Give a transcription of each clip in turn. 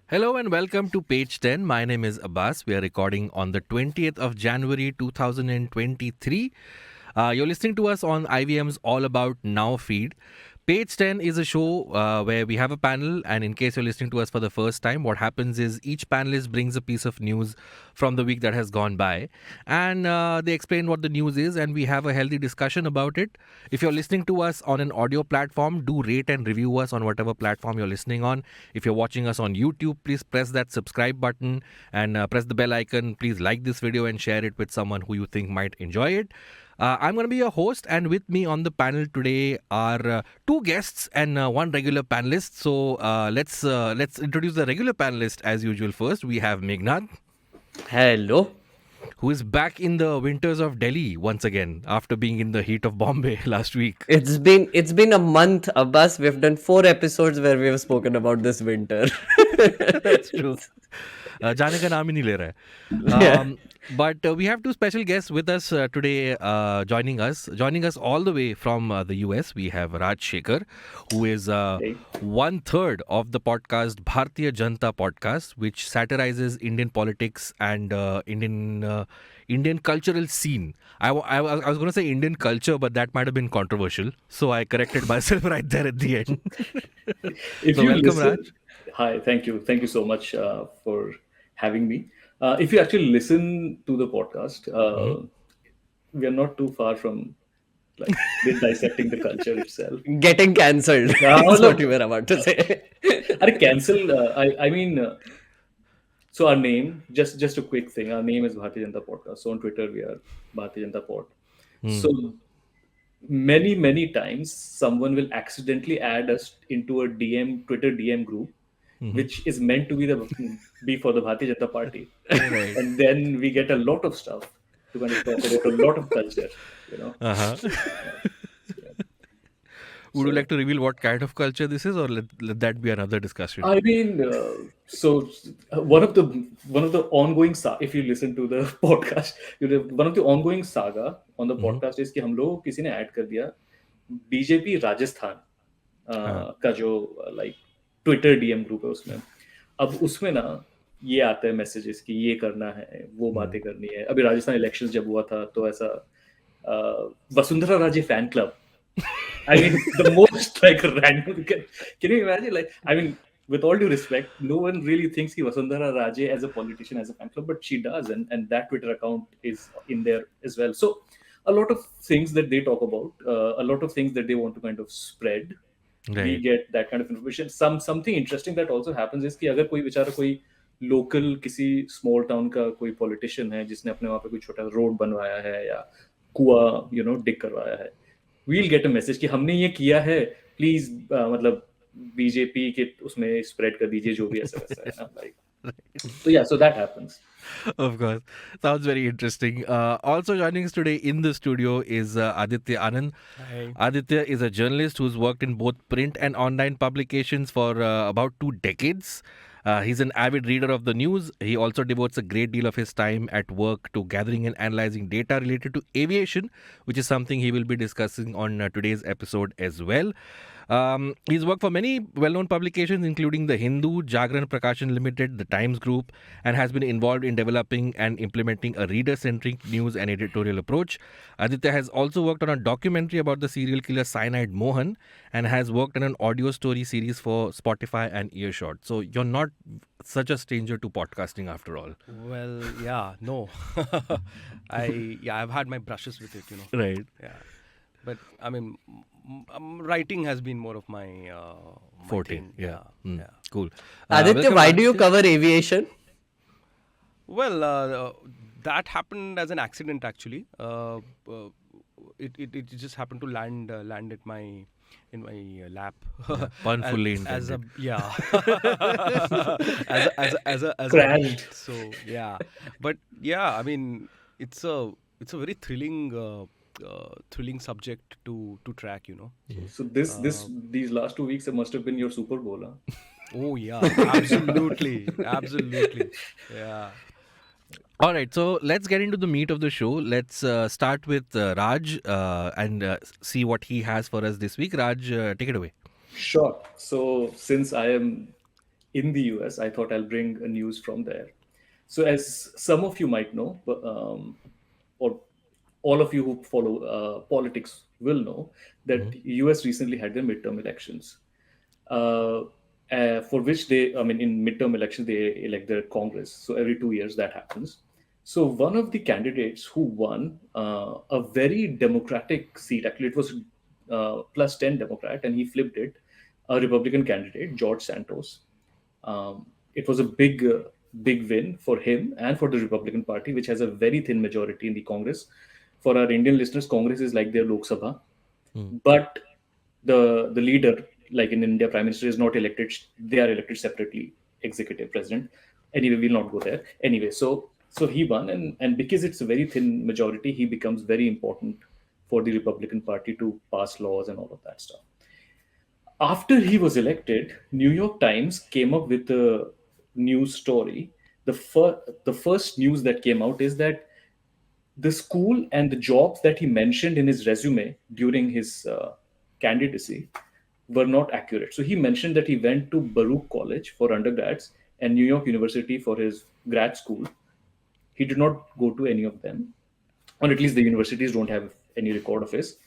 Hello and welcome to page 10. My name is Abbas. We are recording on the 20th of January 2023. You're listening to us on IVM's All About Now feed. Page 10 is a show where we have a panel, and in case you're listening to us for the first time, what happens is each panelist brings a piece of news from the week that has gone by, and they explain what the news is, and we have a healthy discussion about it. If you're listening to us on an audio platform, do rate and review us on whatever platform you're listening on. If you're watching us on YouTube, please press that subscribe button and press the bell icon. Please like this video and share it with someone who you think might enjoy it. I'm going to be your host, and with me on the panel today are two guests and one regular panelist. So let's introduce the regular panelist as usual. First, we have Meghnad, Hello. who is back in the winters of Delhi once again after being in the heat of Bombay last week. It's been a month, Abbas. We've done 4 episodes where we have spoken about this winter. That's true. जाने का नाम ही नहीं ले रहा है. Yeah. But we have two special guests with us today joining us. Joining us all the way from the US, we have Shekhar, who is Hey. 1/3 of the podcast Bharatiya Janata podcast, which satirizes Indian politics and Indian cultural scene. I was going to say Indian culture, but that might have been controversial. So I corrected myself right there at the end. If So you welcome, listen, Raj. Hi, thank you so much for having me. If you actually listen to the podcast, we are not too far from like dissecting the culture itself. Getting cancelled. Yeah, That's no, what you were about to say. I cancel. I mean, so our name, just a quick thing. Our name is Bharatiya Janata Podcast. So on Twitter we are Bharatiya Janata Pod. So many times someone will accidentally add us into a Twitter DM group, which is meant to be for the Bharatiya Janata Party, Right. and then we get a lot of stuff to kind of talk about a lot of culture, you know. Uh-huh. Would you like to reveal what kind of culture this is, or let that be another discussion? I mean, one of the ongoing if you listen to the podcast, one of the ongoing saga on the podcast is कि हम लोग किसी ने add कर दिया BJP Rajasthan का जो like Twitter DM group है उसमें. अब उसमें ना ये आते हैं मैसेजेस कि ये करना है, वो बातें करनी है. अभी राजस्थान इलेक्शंस जब हुआ था तो ऐसा Vasundhara Raje fan club. I mean, the most like random. Can you imagine? Like, I mean, with all due respect, no one really thinks he Vasundhara Raje as a politician, as a fan club, but she does, and that Twitter account is in there as well. So, a lot of things that they talk about, a lot of things that they want to kind of spread, we Right. get that kind of information. Something interesting that also happens is कि अगर कोई बेचारा कोई local किसी small town का कोई politician है जिसने अपने वहाँ पे कोई छोटा रोड बनवाया है या कुआं डिग करवाया है, we'll get a message कि हमने ये किया है, प्लीज मतलब बीजेपी के उसमें स्प्रेड कर दीजिए जो भी ऐसा वैसा है ना, like. So yeah, so that happens. Of course. Sounds very interesting. Also joining us today in the studio is Aditya Anand. Hi. Aditya is a journalist who's worked in both print and online publications for about 2 decades. He's an avid reader of the news. He also devotes a great deal of his time at work to gathering and analyzing data related to aviation, which is something he will be discussing on today's episode as well. He's worked for many well-known publications, including The Hindu, Jagran Prakashan Limited, The Times Group, and has been involved in developing and implementing a reader-centric news and editorial approach. Aditya has also worked on a documentary about the serial killer Cyanide Mohan and has worked on an audio story series for Spotify and Earshot. So you're not such a stranger to podcasting after all. Well, yeah, no. I've had my brushes with it, Right. Yeah. But I mean, writing has been more of my Forte. thing. Yeah. Yeah. Cool. Aditya, welcome, why do you Aditya. cover aviation? Well, that happened as an accident actually. It just happened to land at my in my lap. Pun fully as a intended. yeah. as a Crashed. read. So yeah, but yeah, I mean, it's a very thrilling subject to track. So these last 2 weeks must have been your Super Bowl, huh? Oh yeah, absolutely, absolutely, yeah. All right, so let's get into the meat of the show. Let's start with Raj and see what he has for us this week. Raj, take it away. Sure. So since I am in the US. I thought I'll bring a news from there. So, as some of you might know, or all of you who follow politics will know, that US recently had their midterm elections, uh, for which they, I mean, in midterm elections they elect their Congress. So every 2 years that happens. So one of the candidates who won a very democratic seat, actually it was plus 10 Democrat, and he flipped it, a Republican candidate, George Santos. It was a big win for him and for the Republican Party, which has a very thin majority in the Congress. For our Indian listeners, Congress is like their Lok Sabha, but the leader, like in India, Prime Minister is not elected; they are elected separately, executive president. Anyway, we'll not go there. Anyway, so he won, and because it's a very thin majority, he becomes very important for the Republican Party to pass laws and all of that stuff. After he was elected, New York Times came up with a news story. The first news that came out is that the school and the jobs that he mentioned in his resume during his candidacy were not accurate. So he mentioned that he went to Baruch College for undergrads and New York University for his grad school. He did not go to any of them, or at least the universities don't have any record of his.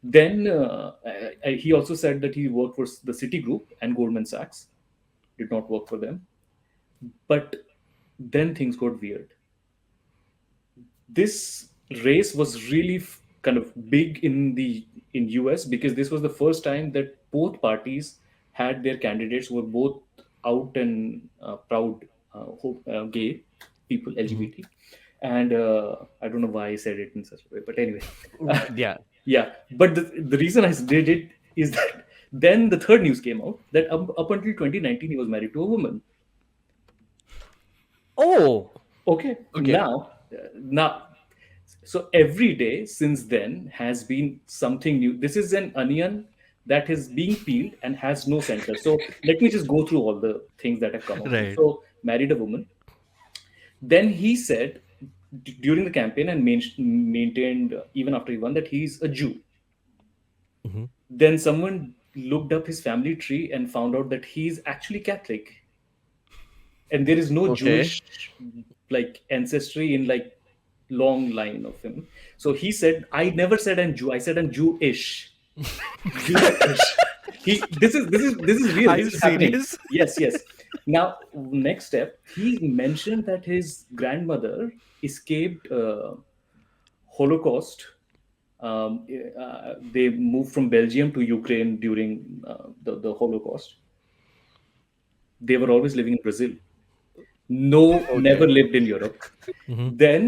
Then he also said that he worked for the Citigroup and Goldman Sachs, did not work for them. But then things got weird. This race was really kind of big in US, because this was the first time that both parties had their candidates who were both out and proud gay people, LGBT. And I don't know why I said it in such a way, but anyway. Yeah. Yeah, but the reason I did it is that then the third news came out that up until 2019 he was married to a woman. Oh, Okay, Okay. now, so every day since then has been something new. This is an onion that is being peeled and has no center. So let me just go through all the things that have come out. Right. So married a woman. Then he said during the campaign and maintained even after he won that he's a Jew. Mhm. Then someone looked up his family tree and found out that he's actually Catholic, and there is no okay. Jewish like ancestry in like long line of him. So he said, "I never said I'm Jew. I said I'm Jewish." Jewish. This is real. Are This you is happening. serious? Yes, yes. Now, next step, he mentioned that his grandmother escaped Holocaust. They moved from Belgium to Ukraine during the Holocaust. They were always living in Brazil. No, never Okay. lived in Europe. Mhm. Then,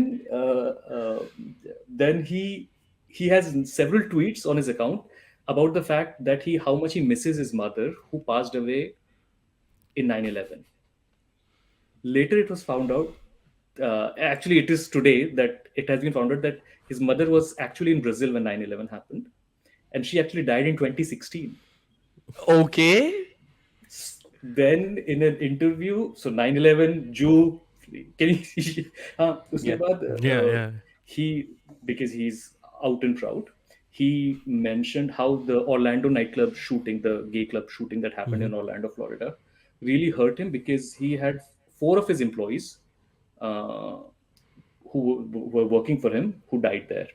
then he has several tweets on his account about the fact that he how much he misses his mother who passed away in 9/11. Later, it was found out. Actually, it is today that it has been found out that his mother was actually in Brazil when 9/11 happened, and she actually died in 2016. Okay. Then in an interview, so 9/11 Jew, can you उसके Yeah. बाद Yeah, yeah. he, because he's out and proud, he mentioned how the Orlando nightclub shooting, the gay club shooting that happened Mhm. in Orlando, Florida, really hurt him because he had four of his employees uh, who were working for him who died there.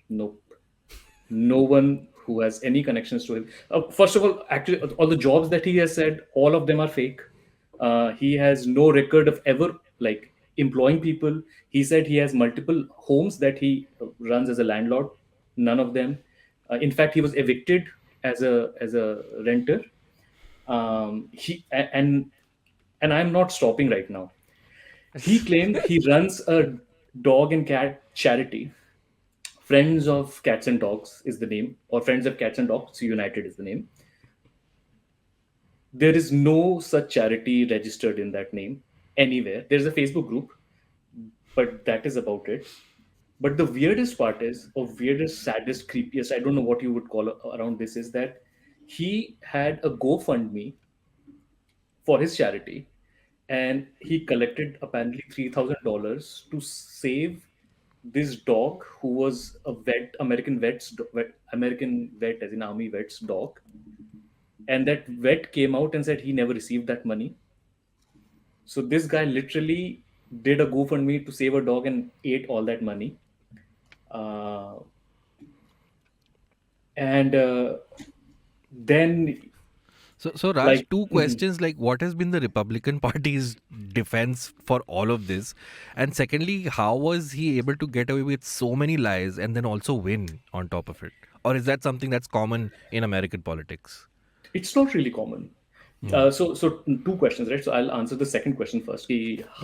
Nope. No one who has any connections to him. First of all, actually, all the jobs that he has said, all of them are fake. He has no record of ever like employing people. He said he has multiple homes that he runs as a landlord. None of them. In fact, he was evicted as a renter. And I'm not stopping right now. He claimed he runs a dog and cat charity. Friends of Cats and Dogs is the name, or Friends of Cats and Dogs United is the name. There is no such charity registered in that name anywhere. There's a Facebook group, but that is about it. But the weirdest part is, or weirdest, saddest, creepiest, I don't know what you would call around this, is that he had a GoFundMe for his charity, and he collected apparently $3,000 to save this dog who was a vet, American vet, as in army vet's dog, and that vet came out and said he never received that money. So this guy literally did a GoFundMe to save a dog and ate all that money. Uh, and then, So Raj, like, two questions, like what has been the Republican Party's defense for all of this? And secondly, how was he able to get away with so many lies and then also win on top of it? Or is that something that's common in American politics? it's not really common. So two questions, right? So I'll answer the second question first.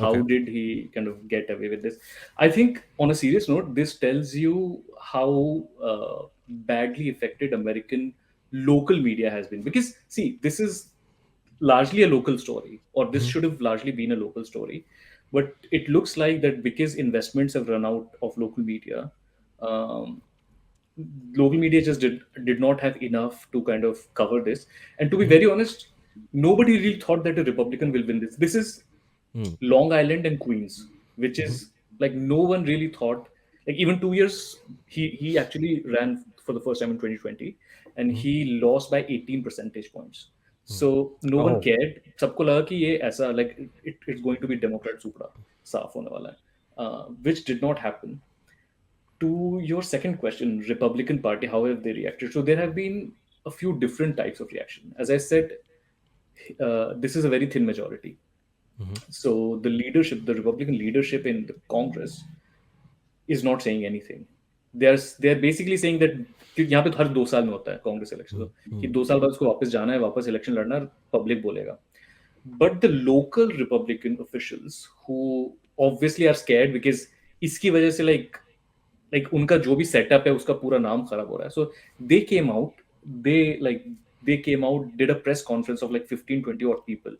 How Okay. did he kind of get away with this? I think, on a serious note, this tells you how badly affected American local media has been. Because, see, this is largely a local story, or this should have largely been a local story. But it looks like that because investments have run out of local media, um, local media just did not have enough to kind of cover this. And to be very honest, nobody really thought that a Republican will win this. This is Hmm. Long Island and Queens, which is like no one really thought. Like even 2 years, he actually ran for the first time in 2020, and he lost by 18 percentage points. So no one Oh. cared. सबको लगा कि ये ऐसा like it's going to be Democrat supra साफ होने वाला है, which did not happen. To your second question, Republican Party, how have they reacted? So there have been a few different types of reaction. As I said, this is a very thin majority. So the leadership, the Republican leadership in the Congress, is not saying anything. They're basically saying that क्योंकि यहाँ पे तो हर 2 साल में होता है Congress election, तो कि 2 साल बाद उसको वापस जाना है, वापस इलेक्शन लड़ना है, पब्लिक बोलेगा. But the local Republican officials who obviously are scared because इसकी वजह से like उनका जो भी सेटअप है उसका पूरा नाम खराब हो रहा है. So they came out, they came out, did a press conference of like 15-20 odd people,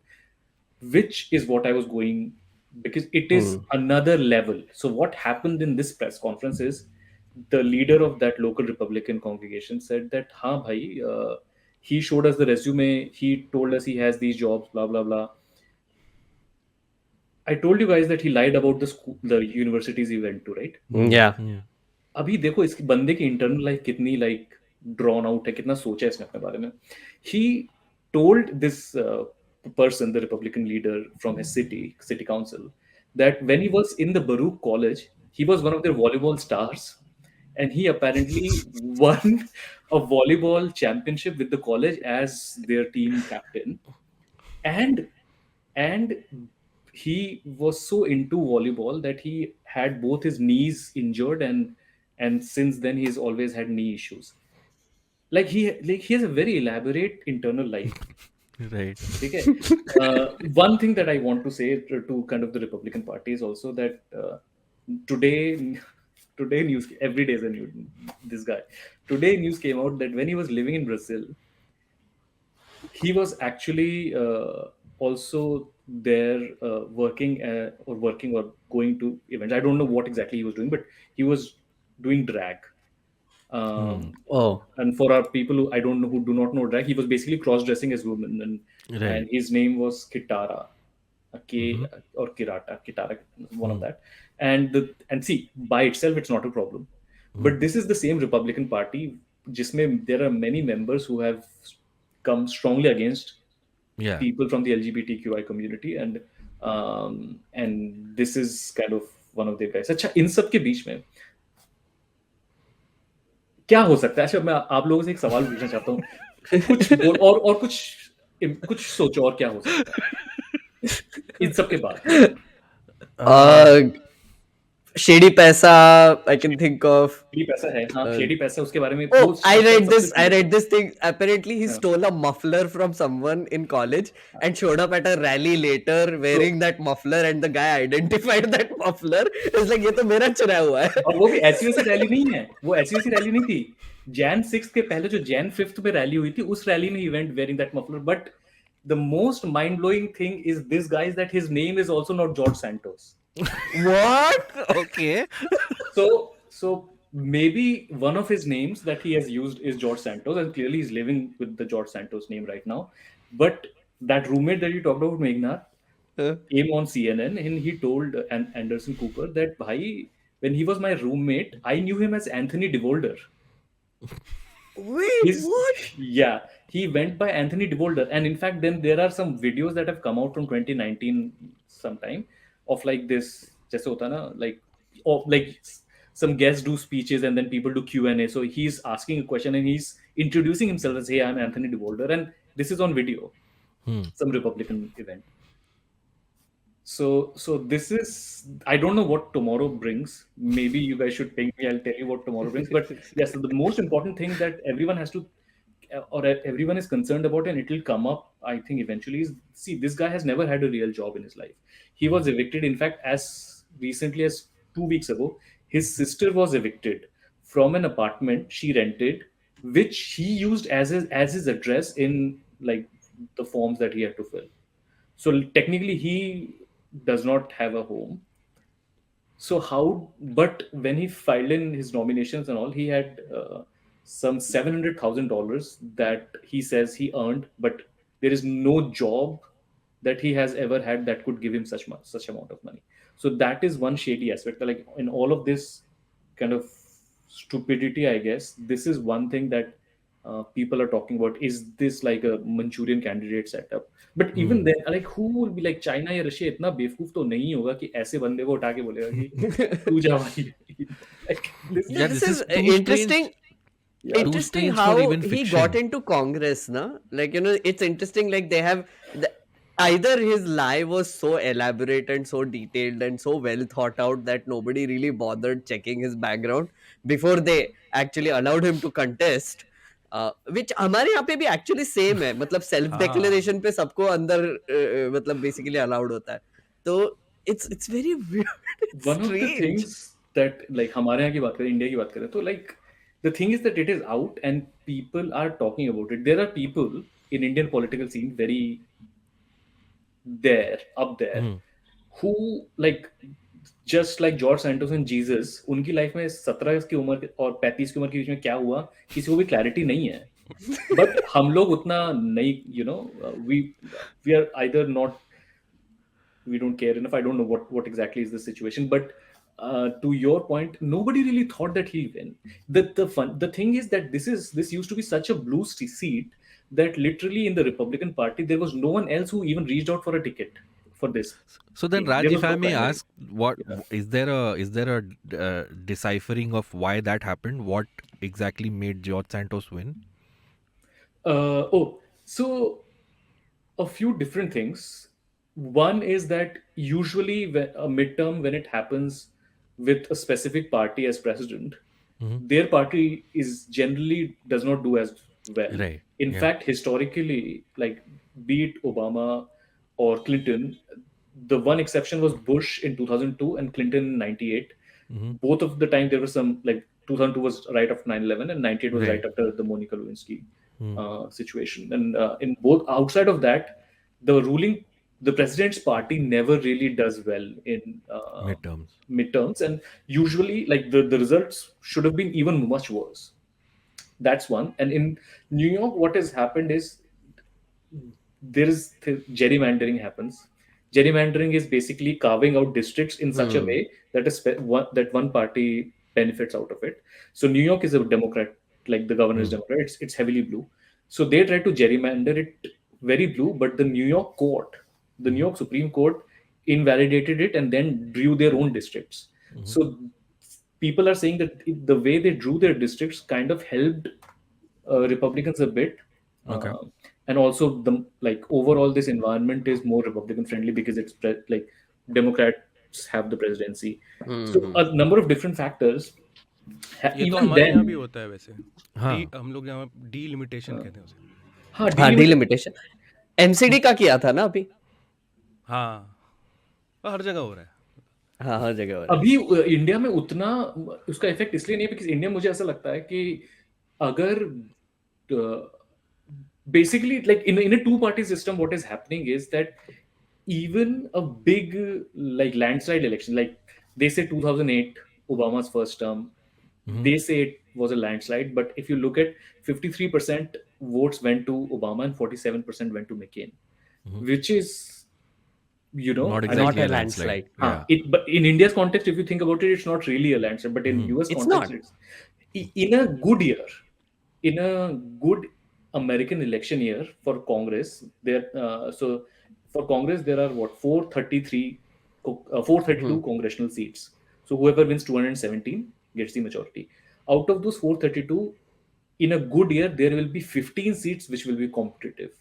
which is what I was going, because it is another level. So what happened in this press conference is the leader of that local Republican congregation said that ha bhai, he showed us the resume, he told us he has these jobs, blah blah blah. I told you guys that he lied about the school, the universities he went to, right? Yeah. अभी देखो इस बंदे की internal life कितनी like drawn out है, कितना सोचा है इसने अपने बारे में. He told this person, the Republican leader from his city council, that when he was in the Baruch College, he was one of their volleyball stars, and he apparently won a volleyball championship with the college as their team captain. And he was so into volleyball that he had both his knees injured, and since then he's always had knee issues. Like he has a very elaborate internal life. Right. Okay. One thing that I want to say to kind of the Republican Party is also that today, today news, every day is a new. This guy, today news came out that when he was living in Brazil, he was actually also there working or going to events. I don't know what exactly he was doing, but he was doing drag. Oh. And for our people who I don't know, who do not know drag, he was basically cross-dressing as women, and Right. his name was Kitara, a K or Kitara, one of that. And see, by itself, it's not a problem. But this is the same Republican Party, जिसमें there are many members who have come strongly against Yeah. people from the LGBTQI community, and this is kind of one of their guys. अच्छा, इन सब के बीच में क्या हो सकता है? अच्छा, मैं आप लोगों से एक सवाल पूछना चाहता हूँ. कुछ बोल और कुछ सोचो और क्या हो सकता है इन सब के बाद. Shady Paisa, I can think of. Shady पैसा है, हाँ, शेडी पैसा, उसके बारे में Oh, वो I read this. सबसे I read this thing. Apparently, he Yeah. stole a muffler from someone in college and showed up at a rally later wearing that muffler, and the guy identified that muffler. It's like, ये तो मेरा चुराया हुआ है. और वो भी ऐसी वैसी रैली नहीं है, वो ऐसी वैसी रैली नहीं थी. Jan 6th के पहले जो Jan 5th पे रैली हुई थी, उस रैली में he went wearing that muffler. But the most mind-blowing thing is this guy is that his name is also not George Santos. What? Okay. So maybe one of his names that he has used is George Santos, and clearly he's living with the George Santos name right now. But that roommate that you talked about, Meghnad, came on CNN and he told Anderson Cooper that, bhai, when he was my roommate, I knew him as Anthony DeVolder. Wait, His what? yeah, he went by Anthony DeVolder, and in fact, then there are some videos that have come out from 2019 sometime of like this, जैसे होता है ना, like or like some guests do speeches and then people do Q&A. So he's asking a question and he's introducing himself as, "Hey, I'm Anthony DeVolder," and this is on video, Hmm. some Republican event. So this is, I don't know what tomorrow brings. Maybe you guys should ping me. I'll tell you what tomorrow brings. But yes, the most important thing that everyone has to, or everyone is concerned about, and it will come up, I think, eventually, is, see, this guy has never had a real job in his life. He was evicted. In fact, as recently as 2 weeks ago, his sister was evicted from an apartment she rented, which he used as his address in like the forms that he had to fill. So technically, he does not have a home. So how? But when he filed in his nominations and all, he had some $700,000 that he says he earned, but there is no job that he has ever had that could give him such amount of money. So that is one shady aspect. Like in all of this kind of stupidity, I guess this is one thing that people are talking about. Is this like a Manchurian candidate setup? But even then, like who will be like China या Russia इतना बेवकूफ तो नहीं होगा कि ऐसे बंदे को उठा के बोलेगा कि तू जा भाई. Like this Yeah, Yeah, is this this is is too interesting. strange. yeah. Too Interesting strange for how even he got fiction. into Congress, na? Like, it's interesting. Like, they have either his lie was so elaborate and so detailed and so well thought out that nobody really bothered checking his background before they actually allowed him to contest. Which हमारे यहाँ पे भी actually same है, मतलब self हाँ. declaration पे सबको अंदर मतलब basically allowed होता है. तो it's very weird. It's One of the strange. things that like हमारे यहाँ की बात करें, इंडिया की बात करें, तो like the thing is that it is out and people are talking about it. There are people in Indian political scene very there, up there, Hmm. who like just like George Santos and Jesus, उनकी life में 17 की उम्र और 35 की उम्र के बीच में क्या हुआ किसी को भी क्लैरिटी नहीं है. बट हम लोग उतना नहीं, we we are either not, we don't care enough. I don't know what exactly is the situation, but to your point, nobody really thought that he'll win. The thing is that this used to be such a blue seat that literally in the Republican Party there was no one else who even reached out for a ticket for this So then, thing. Raj, There if was I no may primary. ask, what Yeah. is there a deciphering of why that happened? What exactly made George Santos win? So a few different things. One is that usually a midterm, when it happens with a specific party as president, Hmm. their party is generally does not do as well. Right. In Yeah. fact, historically, like be it Obama or Clinton, the one exception was Bush in 2002 and Clinton in 98. Hmm. Both of the time there was some, like 2002 was right after 9/11 and 98 was right Right. after the Monica Lewinsky Hmm. situation. And in both, outside of that, the president's party never really does well in Midterms. midterms, and usually like the results should have been even much worse. That's one. And in New York, what has happened is gerrymandering happens. Gerrymandering is basically carving out districts in such a Hmm. way that that one party benefits out of it. So New York is a Democrat, like the governor is Hmm. Democrat. It's heavily blue. So they tried to gerrymander it very blue, but the New Hmm. York Supreme Court invalidated it and then drew their own districts. Hmm. So people are saying that the way they drew their districts kind of helped Republicans a bit. Okay. And also the like overall this environment is more Republican friendly because like Democrats have the presidency. So Hmm. a number of different factors. ये तो Even हमारे यहाँ भी then, होता है वैसे. हाँ. हम लोग यहाँ डीलिमिटेशन कहते हैं उसे. हाँ, हाँ, delimitation. delimitation. एमसीडी का किया था ना अभी. हाँ, हर जगह हो रहा है. हाँ, हर जगह हो रहा है. अभी इंडिया में उतना उसका इफेक्ट इसलिए नहीं है बिकॉज इंडिया, मुझे ऐसा लगता है कि अगर basically like in a two party system, what is happening is that even a big like landslide election, like they say 2008 Obama's first term, Hmm. they say it was a landslide, but if you look at 53% votes went to Obama and 47% went to McCain, Mhm. which is, Not I mean, Not exactly a a landslide. landslide. Yeah. but in India's context, if you think about it, it's not really a landslide, but in Mhm. US It's context, not. it's in a good year. in a good American election year for Congress, so for Congress there are what 432 Hmm. congressional seats. So whoever wins 217 gets the majority. Out of those 432, in a good year there will be 15 seats which will be competitive.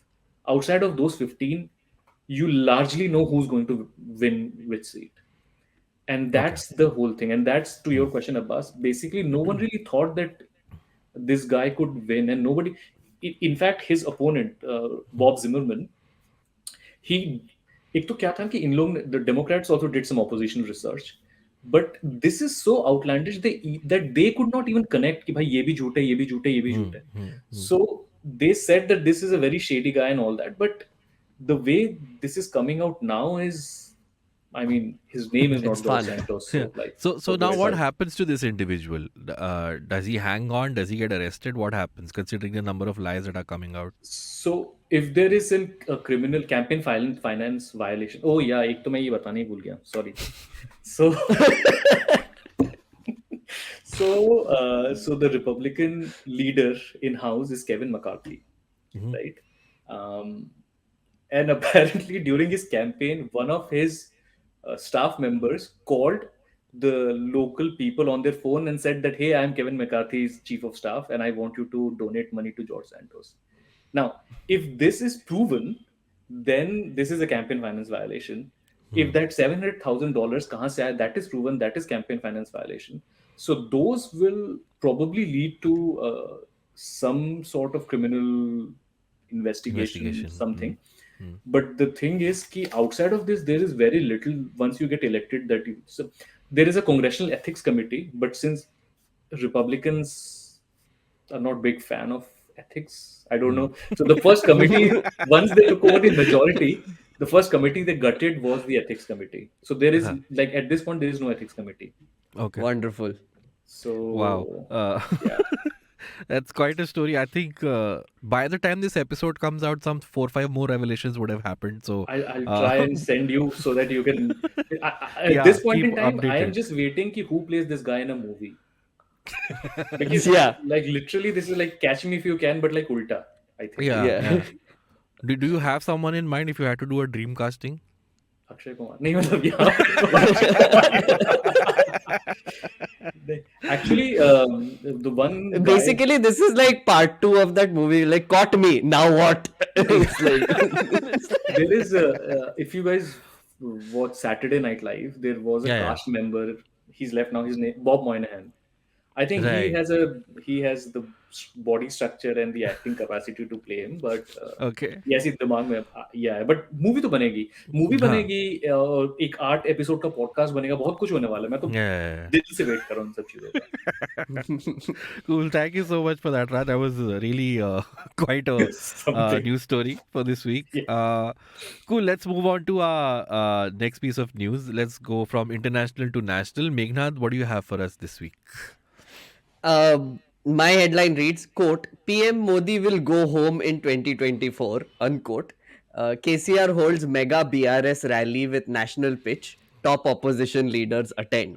Outside of those 15, you largely know who's going to win which seat. And Okay. that's the whole thing. And that's to your question, Abbas. Basically, no one really thought that this guy could win, and nobody. In fact, his opponent, Bob Zimmerman, he एक तो क्या था कि इन लोग the Democrats also did some opposition research, but this is so outlandish that they could not even connect कि भाई ये भी झूठ है, ये भी झूठ है, ये भी Hmm. झूठ है. Hmm. Hmm. So they said that this is a very shady guy and all that, but the way this is coming out now is, I mean, his name is It's not George fun. Santos, Yeah. so like, So what do now I what say? happens to this individual? Does he hang on? Does he get arrested? What happens considering the number of lies that are coming out? So if there is a criminal campaign finance violation, oh yeah, एक तो मैं ये बताने ही भूल गया, sorry. So so the Republican leader in House is Kevin McCarthy, Mhm. right? Um, and apparently during his campaign, one of his staff members called the local people on their phone and said that, hey, I'm Kevin McCarthy's chief of staff and I want you to donate money to George Santos. Now, if this is proven, then this is a campaign finance violation. If Hmm. that $700,000 kahan se aaya, that is proven, that is campaign finance violation. So those will probably lead to some sort of criminal investigation, Investigation. Hmm. something. Hmm. But the thing is, ki outside of this, there is very little. Once you get elected, so there is a congressional ethics committee. But since Republicans are not big fan of ethics, I don't Hmm. know. So the first committee, once they took over the majority, the first committee they gutted was the ethics committee. So there is Uh-huh. like at this point there is no ethics committee. Okay. Wonderful. Wow. So yeah, That's quite a story. I think by the time this episode comes out, some 4 5 more revelations would have happened. So, I'll uh, try and send you so that you can. At yeah, this point keep in time, I am updated. just waiting ki who plays this guy in a movie, because Yeah. like literally this is like Catch Me If You Can, but like ulta. I think Yeah, Yeah. yeah. Do you have someone in mind if you had to do a dream casting? Akshay Kumar. नहीं मतलब यहाँ actually the one guy. Basically, this is like part two of that movie. Like, caught me. Now what? It's like, There is if you guys watch Saturday Night Live, there was a Yeah, yeah. cast member. He's left now. His name Bob Moynihan. I think Right. he has the body structure and the acting capacity to play him, but Okay. yes, it दिमाग में yeah, but movie तो बनेगी, movie Huh. बनेगी, एक 8 episode का podcast बनेगा, बहुत कुछ होने वाला है, मैं तो Yeah. दिल से वेट कर रहा हूँ इन सब चीजों का. Cool. Thank you so much for that, Raj. That was really quite a Something. news story for this week. Yeah. Cool. Let's move on to our next piece of news. Let's go from international to national. Meghnad, what do you have for us this week? my headline reads, quote, PM Modi will go home in 2024, unquote. KCR holds mega BRS rally with national pitch. Top opposition leaders attend.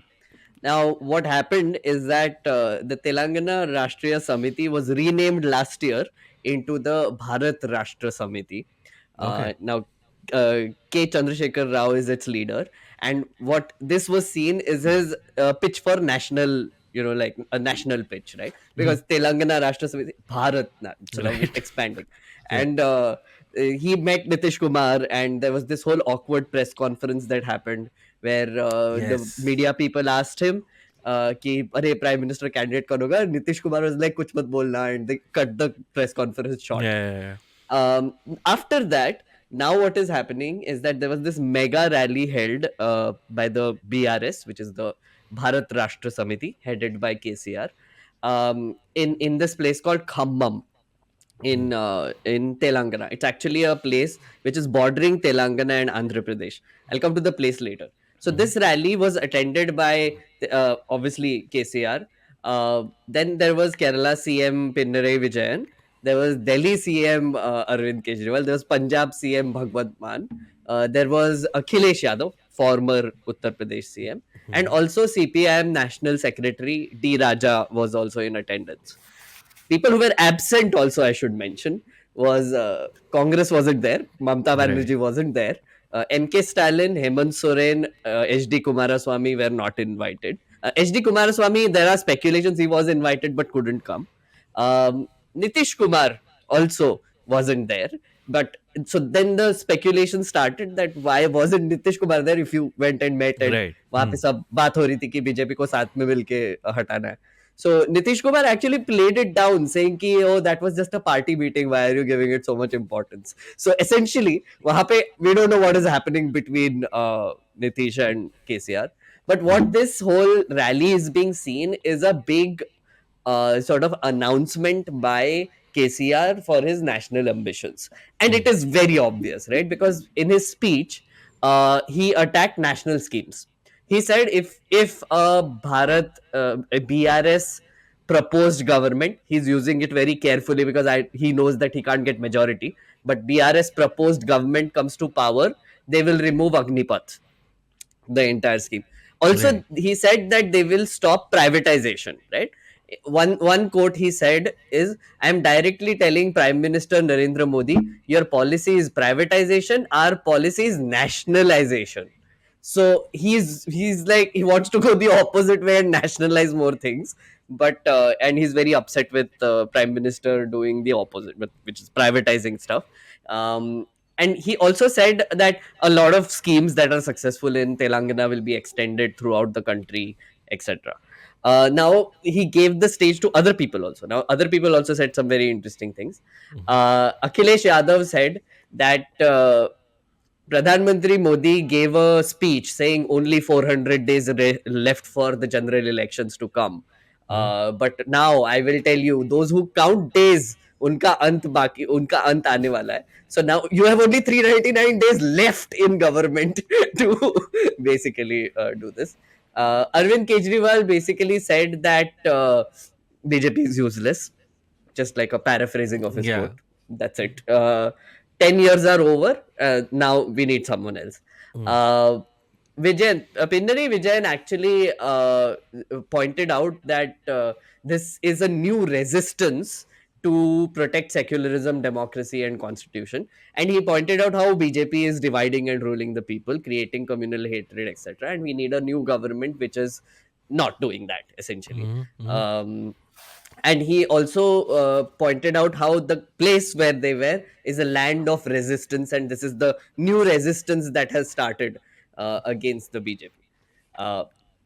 Now, what happened is that the Telangana Rashtriya Samiti was renamed last year into the Bharat Rashtra Samiti. Okay. Now, K. Chandrasekhar Rao is its leader, and what this was seen is his pitch for national, like a national pitch, right? Because Telangana Rashtra Samiti, Bharat, so now we're Right. expanding, Yeah. and he met Nitish Kumar, and there was this whole awkward press conference that happened where the Yes. media people asked him कि अरे prime minister candidate कौन होगा. Nitish Kumar was like कुछ मत बोलना, and they cut the press conference Yeah. Short. Yeah. After that, now what is happening is that there was this mega rally held by the BRS, which is the Bharat Rashtra Samiti, headed by KCR, in this place called Khammam in Telangana. It's actually a place which is bordering Telangana and Andhra Pradesh. I'll come to the place later. So Mhm. this rally was attended by obviously KCR. Then there was Kerala CM Pinarayi Vijayan. There was Delhi CM Arvind Kejriwal. There was Punjab CM Bhagwant Mann. There was Akhilesh Yadav, former Uttar Pradesh CM, and Mhm. also CPIM National Secretary D Raja was also in attendance. People who were absent also, I should mention, was Congress wasn't there. Mamta Right. Banerjee wasn't there. MK Stalin, Hemant Soren, HD Kumaraswamy were not invited. HD Kumaraswamy, there are speculations he was invited but couldn't come. Um, Nitish Kumar also wasn't there. But so then the speculation started that why wasn't Nitish Kumar there if you went and met and Right. वहां पे सब बात हो रही थी कि BJP को साथ में मिलके हटाना है. So Nitish Kumar actually played it down, saying कि oh that was just a party meeting. Why are you giving it so much importance? So essentially, वहाँ पे we don't know what is happening between Nitish and KCR. But what this whole rally is being seen is a big sort of announcement by KCR for his national ambitions. And it is very obvious, right? Because in his speech, he attacked national schemes. He said if a BRS proposed government, he's using it very carefully because he knows that he can't get majority. But BRS proposed government comes to power, they will remove Agnipath, the entire scheme. Also, Right. he said that they will stop privatization, right? One quote he said is, I am directly telling Prime Minister Narendra Modi, your policy is privatization, our policy is nationalization. So he's like he wants to go the opposite way and nationalize more things, but and he's very upset with Prime Minister doing the opposite, which is privatizing stuff. And he also said that a lot of schemes that are successful in Telangana will be extended throughout the country, etc. Now he gave the stage to other people also. Now other people also said some very interesting things. Akhilesh Yadav said that Pradhan Mantri Modi gave a speech saying only 400 days left for the general elections to come. But now I will tell you, those who count days, unka ant aane wala hai. So now you have only 399 days left in government to basically do this. Arvind Kejriwal basically said that BJP is useless, just like a paraphrasing of his Yeah. quote. That's it. 10 years are over. Now we need someone else. Uh, Pinnari Vijayan actually pointed out that this is a new resistance to protect secularism, democracy, and constitution. And he pointed out how BJP is dividing and ruling the people, creating communal hatred, etc. And we need a new government which is not doing that, essentially. And he also pointed out how the place where they were is a land of resistance, and this is the new resistance that has started against the BJP. Uh,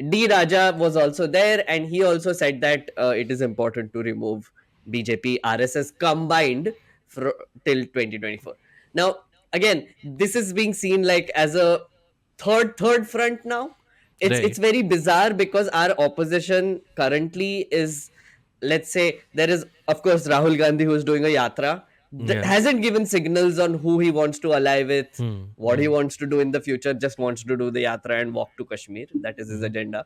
D. Raja was also there, and he also said that it is important to remove BJP RSS combined till 2024. Now, again, this is being seen like as a third front now. It's Right. very bizarre because our opposition currently is, let's say, there is of course Rahul Gandhi who is doing a yatra, that Yeah. hasn't given signals on who he wants to ally with, Hmm. what he wants to do in the future, just wants to do the yatra and walk to Kashmir. That is his agenda.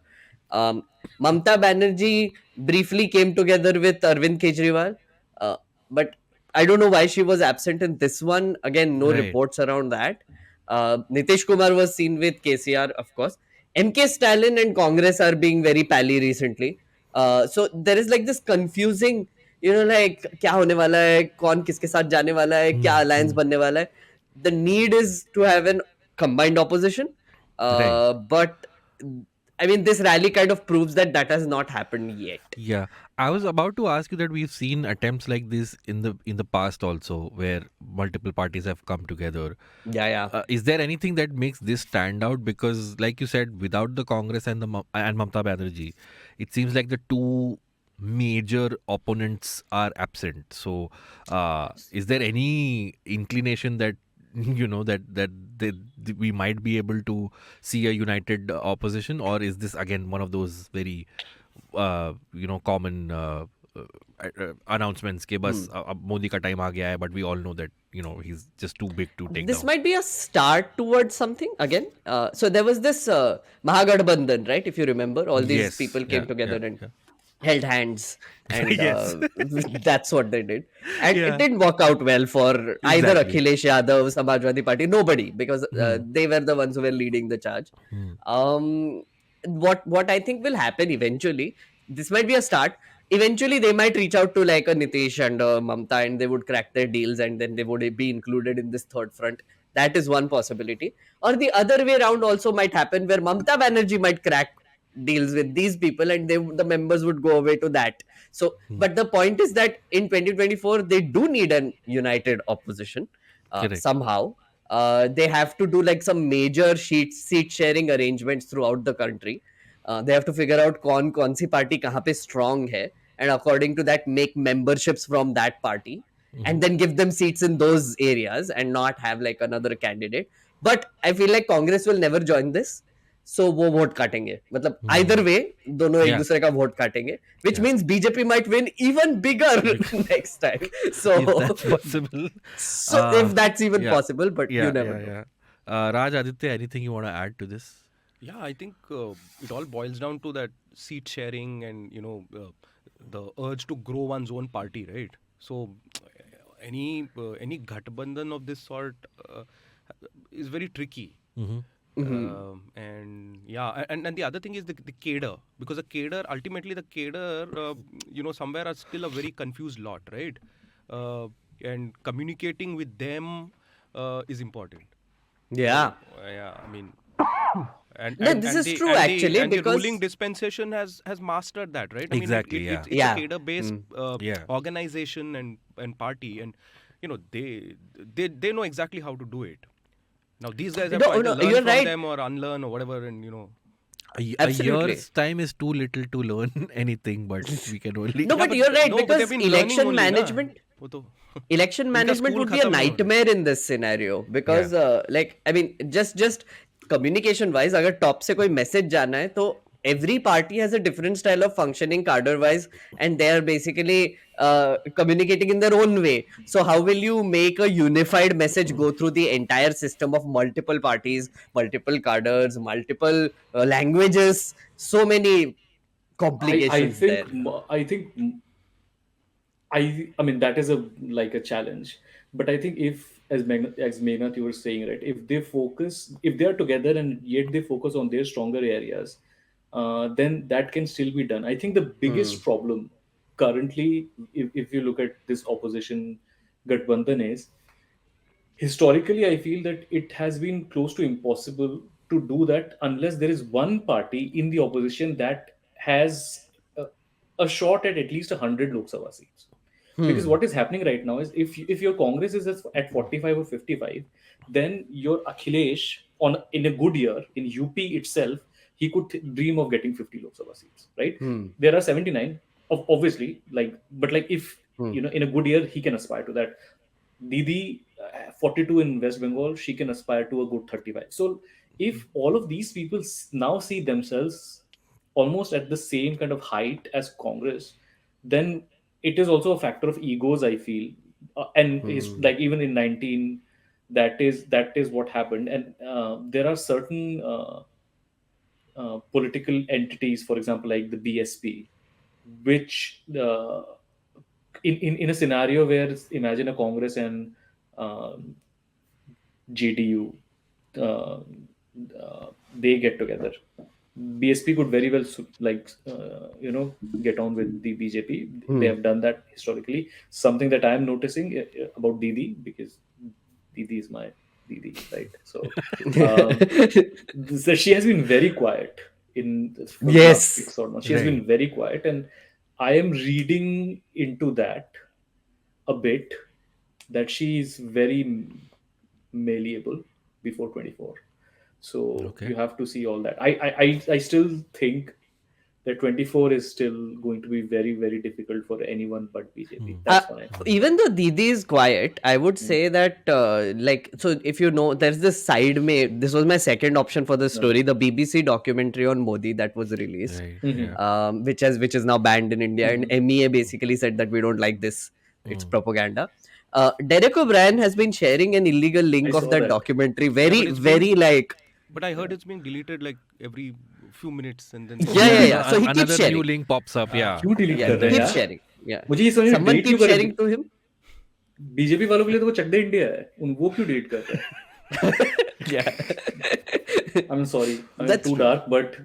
um, Mamta Banerjee briefly came together with Arvind Kejriwal, uh, but I don't know why she was absent in this one. Again, no Right. reports around that. Nitish Kumar was seen with KCR, of course. MK Stalin and Congress are being very pally recently. So there is like this confusing, like क्या होने वाला है, कौन किसके साथ जाने वाला है, क्या alliance बनने वाला है. The need is to have an combined opposition, Right. but I mean, this rally kind of proves that that has not happened yet. Yeah, I was about to ask you that we've seen attempts like this in the past also, where multiple parties have come together. Yeah. Is there anything that makes this stand out? Because, like you said, without the Congress and and Mamta Banerjee, it seems like the two major opponents are absent. So, is there any inclination that we might be able to see a united opposition, or is this again one of those very common announcements ke bas ab Modi ka time aa gaya hai, but we all know that he's just too big to take This down. might be a start towards something again. So there was this Mahagadbandhan, right? If you remember, all these Yes. people came Yeah. together Yeah. and Yeah. held hands, and Yes. that's what they did. And it Yeah. didn't work out well for either Exactly. Akhilesh Yadav, Samajwadi Party, nobody, because they were the ones who were leading the charge. Hmm. What I think will happen eventually, this might be a start. eventually they might reach out to like a Nitish and Mamta, and they would crack their deals, and then they would be included in this third front. That is one possibility. Or the other way around also might happen, where Mamta Banerjee might crack deals with these people, and the members would go away to that. So, but the point is that in 2024 they do need an united opposition Correct. somehow. They have to do like some major seat sharing arrangements throughout the country. They have to figure out कौन सी party कहाँ पे strong है, and according to that make memberships from that party, and then give them seats in those areas and not have like another candidate. But I feel like Congress will never join this, so वो vote काटेंगे, मतलब either way दोनों एक Yeah. दूसरे का vote काटेंगे, which Yeah. means BJP might win even bigger next time. So If that's possible. if that's even yeah. possible, but Yeah, you never yeah, know. yeah. Raj, Aditya, anything you want to add to this? Yeah, I think it all boils down to that seat sharing and the urge to grow one's own party, right? So any Ghatabandhan of this sort is very tricky. And yeah, and the other thing is the cadre, because the cadre, ultimately the cadre, somewhere are still a very confused lot, right? And communicating with them is important. Yeah. Yeah, I mean, No, this is true actually, and the because ruling dispensation has mastered that, right? I Exactly, mean, yeah. it's Yeah. a cadre-based Yeah. organization and party, and they know exactly how to do it. Now these guys have No, to no, either learn you're from right. them or unlearn or whatever, and A Absolutely. year's time is too little to learn anything, but we can only. No, but you're right, no, but because they've been learning election only, na. management वो तो- election इनका management school would be a खत्म नहीं हो रहा है. nightmare in this scenario, because like I mean just communication wise, अगर top से कोई message जाना है तो every party has a different style of functioning cadre wise, and they are basically communicating in their own way. So how will you make a unified message go through the entire system of multiple parties, multiple cadres, multiple languages, so many I complications think there? I think I mean that is a challenge, but I think if as Meghnad you were saying, right, if they are together and yet they focus on their stronger areas, then that can still be done. I think the biggest problem currently, if you look at this opposition Gathbandhan, is historically I feel that it has been close to impossible to do that unless there is one party in the opposition that has a shot at least 100 Lok Sabha seats. Because what is happening right now is if your Congress is at 45 or 55, then your Akhilesh in a good year in UP itself, he could dream of getting 50 Lok Sabha seats, right? There are 79, obviously, but if in a good year he can aspire to that. Didi, 42 in West Bengal, she can aspire to a good 35. So if all of these people now see themselves almost at the same kind of height as Congress, then it is also a factor of egos, I feel. And is like even in 19, that is what happened. And there are certain political entities, for example, like the BSP, which in a scenario where imagine a Congress and JDU, uh, they get together. BSP could very well get on with the BJP. They have done that historically. Something that I am noticing about Didi, because Didi is my Didi, right? So, so she has been very quiet for the last Yes. 6 odd months. She has been very quiet, and I am reading into that a bit, that she is very malleable before 24. So Okay. you have to see all that. I still think that 24 is still going to be very, very difficult for anyone but BJP. That's why. Even though Didi is quiet, I would say that so if you know, there's this side this was my second option for the story, the BBC documentary on Modi that was released, Right. Mhm. Yeah. which is now banned in India, and MEA basically said that we don't like this, it's propaganda. Derek O'Brien has been sharing an illegal link I of saw that that. documentary, Yeah, very but it's been- very like But I heard it's being deleted like every few minutes, and then yeah. So he keeps Another sharing. new link pops up. Yeah. क्यों delete Yeah, कर रहे हैं keeps यार? sharing. Yeah, मुझे ये समझ में someone delete क्यों keeps कर रहे sharing हैं? to him. बीजेपी वालों के लिए तो वो चक दे इंडिया है, वो क्यों delete कर रहे हैं? Yeah. I'm sorry, I'm That's too true. dark, but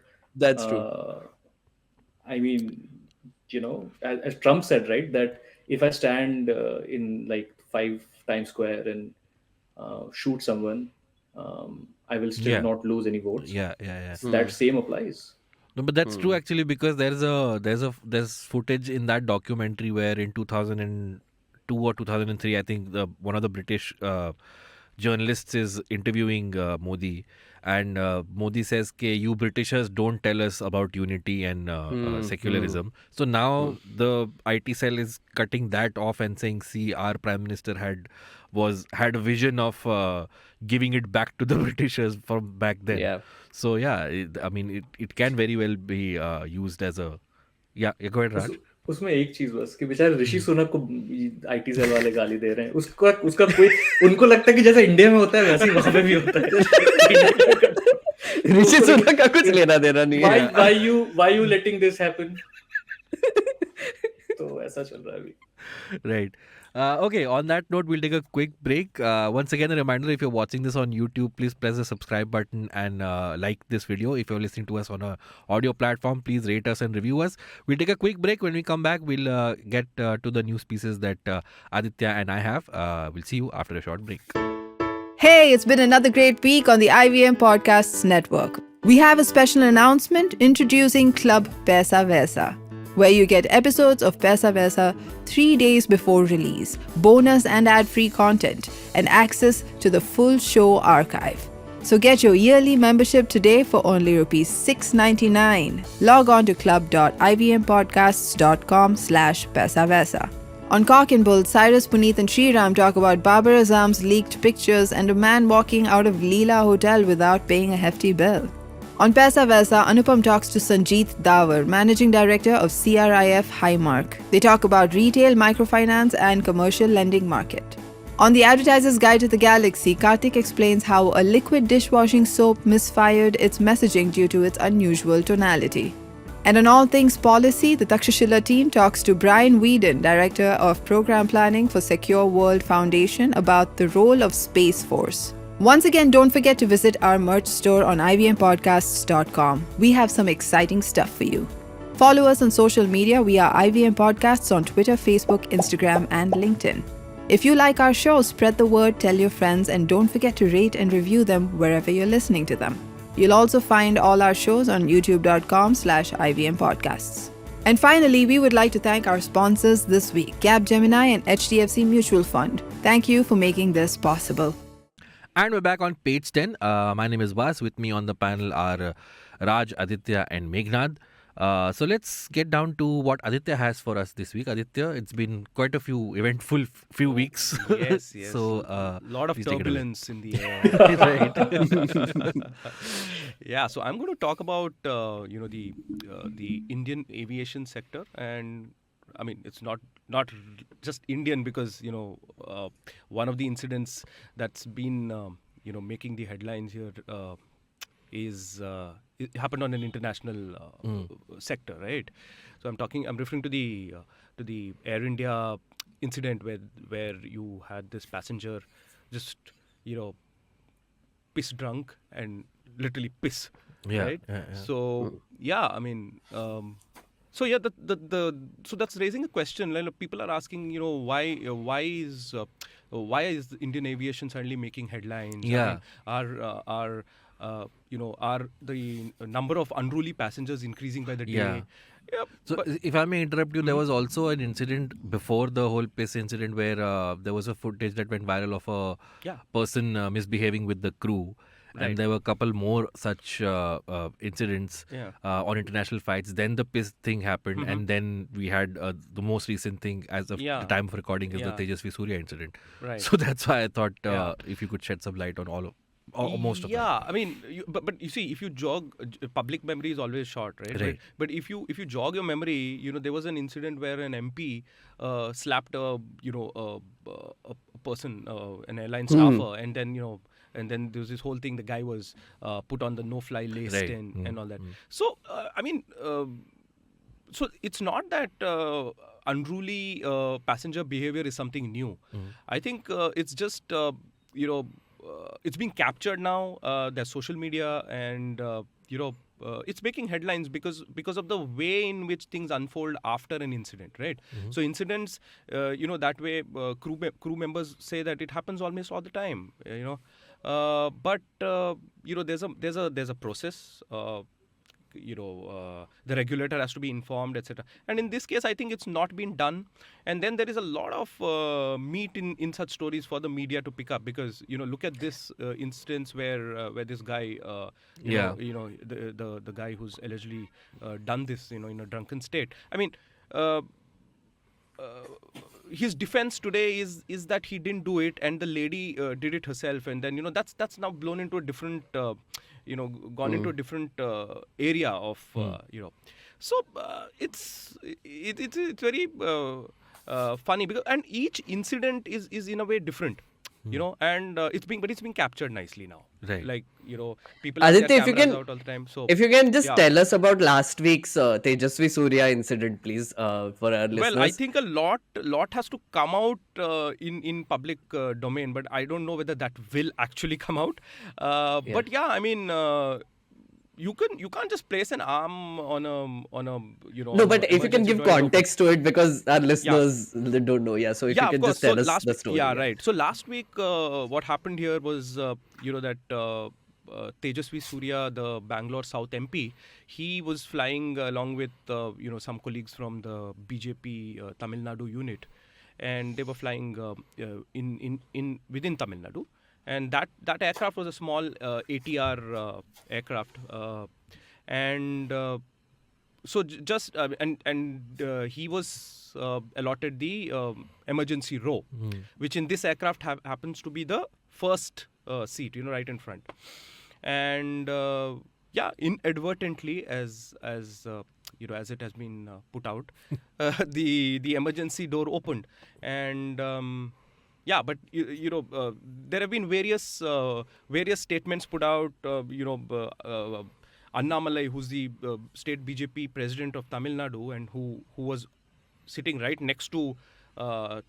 That's true. I mean, as Trump said, right, that if I stand in like 5 Times Square and shoot someone, I will still Yeah. not lose any votes. Yeah. That same applies. No, but that's true actually, because there's footage in that documentary where in 2002 or 2003, I think one of the British journalists is interviewing Modi, and Modi says, "Ke you Britishers don't tell us about unity and secularism." So now the IT cell is cutting that off and saying, "See, our Prime Minister had a vision of giving it back to the Britishers from back then." Yeah. So yeah, it can very well be used as a go ahead, Raj. उसमें एक चीज बस कि बेचारे ऋषि सुनक को IT cell वाले गाली दे रहे हैं, उसका कोई, उनको लगता है कि जैसा इंडिया में होता है वैसे ही वहां पे भी होता है. ऋषि सुनक का कुछ लेना देना नहीं है. why you letting this happen? तो ऐसा चल रहा है अभी. Right. Okay, on that note, we'll take a quick break. Once again, a reminder, if you're watching this on YouTube, please press the subscribe button and like this video. If you're listening to us on a audio platform, please rate us and review us. We'll take a quick break. When we come back, we'll get to the news pieces that Aditya and I have. We'll see you after a short break. Hey, it's been another great week on the IVM Podcasts Network. We have a special announcement introducing Club Paisa Vaisa, where you get episodes of Paisa Vaisa 3 days before release, bonus and ad-free content, and access to the full show archive. So get your yearly membership today for only rupees $6.99. Log on to club.ivmpodcasts.com/paisavaisa. On Cock and Bull, Cyrus, Puneet and Sriram talk about Babar Azam's leaked pictures and a man walking out of Leela Hotel without paying a hefty bill. On Paisa Vaisa, Anupam talks to Sanjeet Dawar, Managing Director of CRIF Highmark. They talk about retail, microfinance and commercial lending market. On The Advertiser's Guide to the Galaxy, Karthik explains how a liquid dishwashing soap misfired its messaging due to its unusual tonality. And on All Things Policy, the Takshashila team talks to Brian Whedon, Director of Program Planning for Secure World Foundation, about the role of Space Force. Once again, don't forget to visit our merch store on ivmpodcasts.com. We have some exciting stuff for you. Follow us on social media. We are IVM Podcasts on Twitter, Facebook, Instagram, and LinkedIn. If you like our show, spread the word, tell your friends, and don't forget to rate and review them wherever you're listening to them. You'll also find all our shows on youtube.com/IVM Podcasts. And finally, we would like to thank our sponsors this week, Capgemini and HDFC Mutual Fund. Thank you for making this possible. And we're back on page 10. My name is Abbas. With me on the panel are Raj, Aditya and Meghnad. So let's get down to what Aditya has for us this week. Aditya, it's been quite a few eventful few weeks. Yes. So lot of please take it away. turbulence in the air. Right. Yeah, so I'm going to talk about the Indian aviation sector, and I mean it's not just Indian, because one of the incidents that's been making the headlines here is it happened on an international sector, right? So I'm referring to the Air India incident where you had this passenger just piss drunk and literally piss, right? Yeah. So I mean, so that's raising a question. Like, people are asking, why is the Indian aviation suddenly making headlines? Yeah. I mean, are the number of unruly passengers increasing by the day? Yeah. So if I may interrupt you, there was also an incident before the whole piss incident where there was a footage that went viral of a person misbehaving with the crew. Right. And there were a couple more such incidents on international flights. Then the piss thing happened, and then we had the most recent thing as of the time of recording is the Tejasvi Surya incident. Right. So that's why I thought if you could shed some light on all of or most of them. Yeah, I mean, but you see, if you jog, public memory is always short, right? Right. But if you jog your memory, there was an incident where an MP slapped a person, an airline staffer, and then there was this whole thing. The guy was put on the no-fly list and all that. So I mean, so it's not that unruly passenger behavior is something new. I think it's just it's being captured now. There's social media, and it's making headlines because of the way in which things unfold after an incident, right? So incidents, that way, crew members say that it happens almost all the time, but there's a process. The regulator has to be informed, etc. And in this case, I think it's not been done. And then there is a lot of meat in such stories for the media to pick up, because look at this instance where this guy, the guy who's allegedly done this, in a drunken state. I mean. His defense today is that he didn't do it, and the lady did it herself, and then that's now blown into a different gone into a different area of so it's very funny, because and each incident is in a way different, and it's being captured nicely now, Right. like people have Aditya, their if you cameras can, out all the time, so if you can just yeah. tell us about last week's Tejasvi Surya incident, please, for our listeners. Well, I think a lot has to come out in public domain, but I don't know whether that will actually come out. But yeah, I mean, you can't just place an arm on a No, on but a if you can emergency give door and open. context to it, because our listeners they don't know. Yeah, so if you Yeah, can of course. just tell So us last the week, story. yeah, right. So last week, what happened here was, that Tejasvi Surya, the Bangalore South MP, he was flying along with some colleagues from the BJP Tamil Nadu unit, and they were flying in within Tamil Nadu, and that aircraft was a small ATR aircraft, and so just he was allotted the emergency row, which in this aircraft happens to be the first seat, right in front. And inadvertently, as it has been put out, the emergency door opened, and but there have been various statements put out. Annamalai, who's the state BJP president of Tamil Nadu, and who was sitting right next to the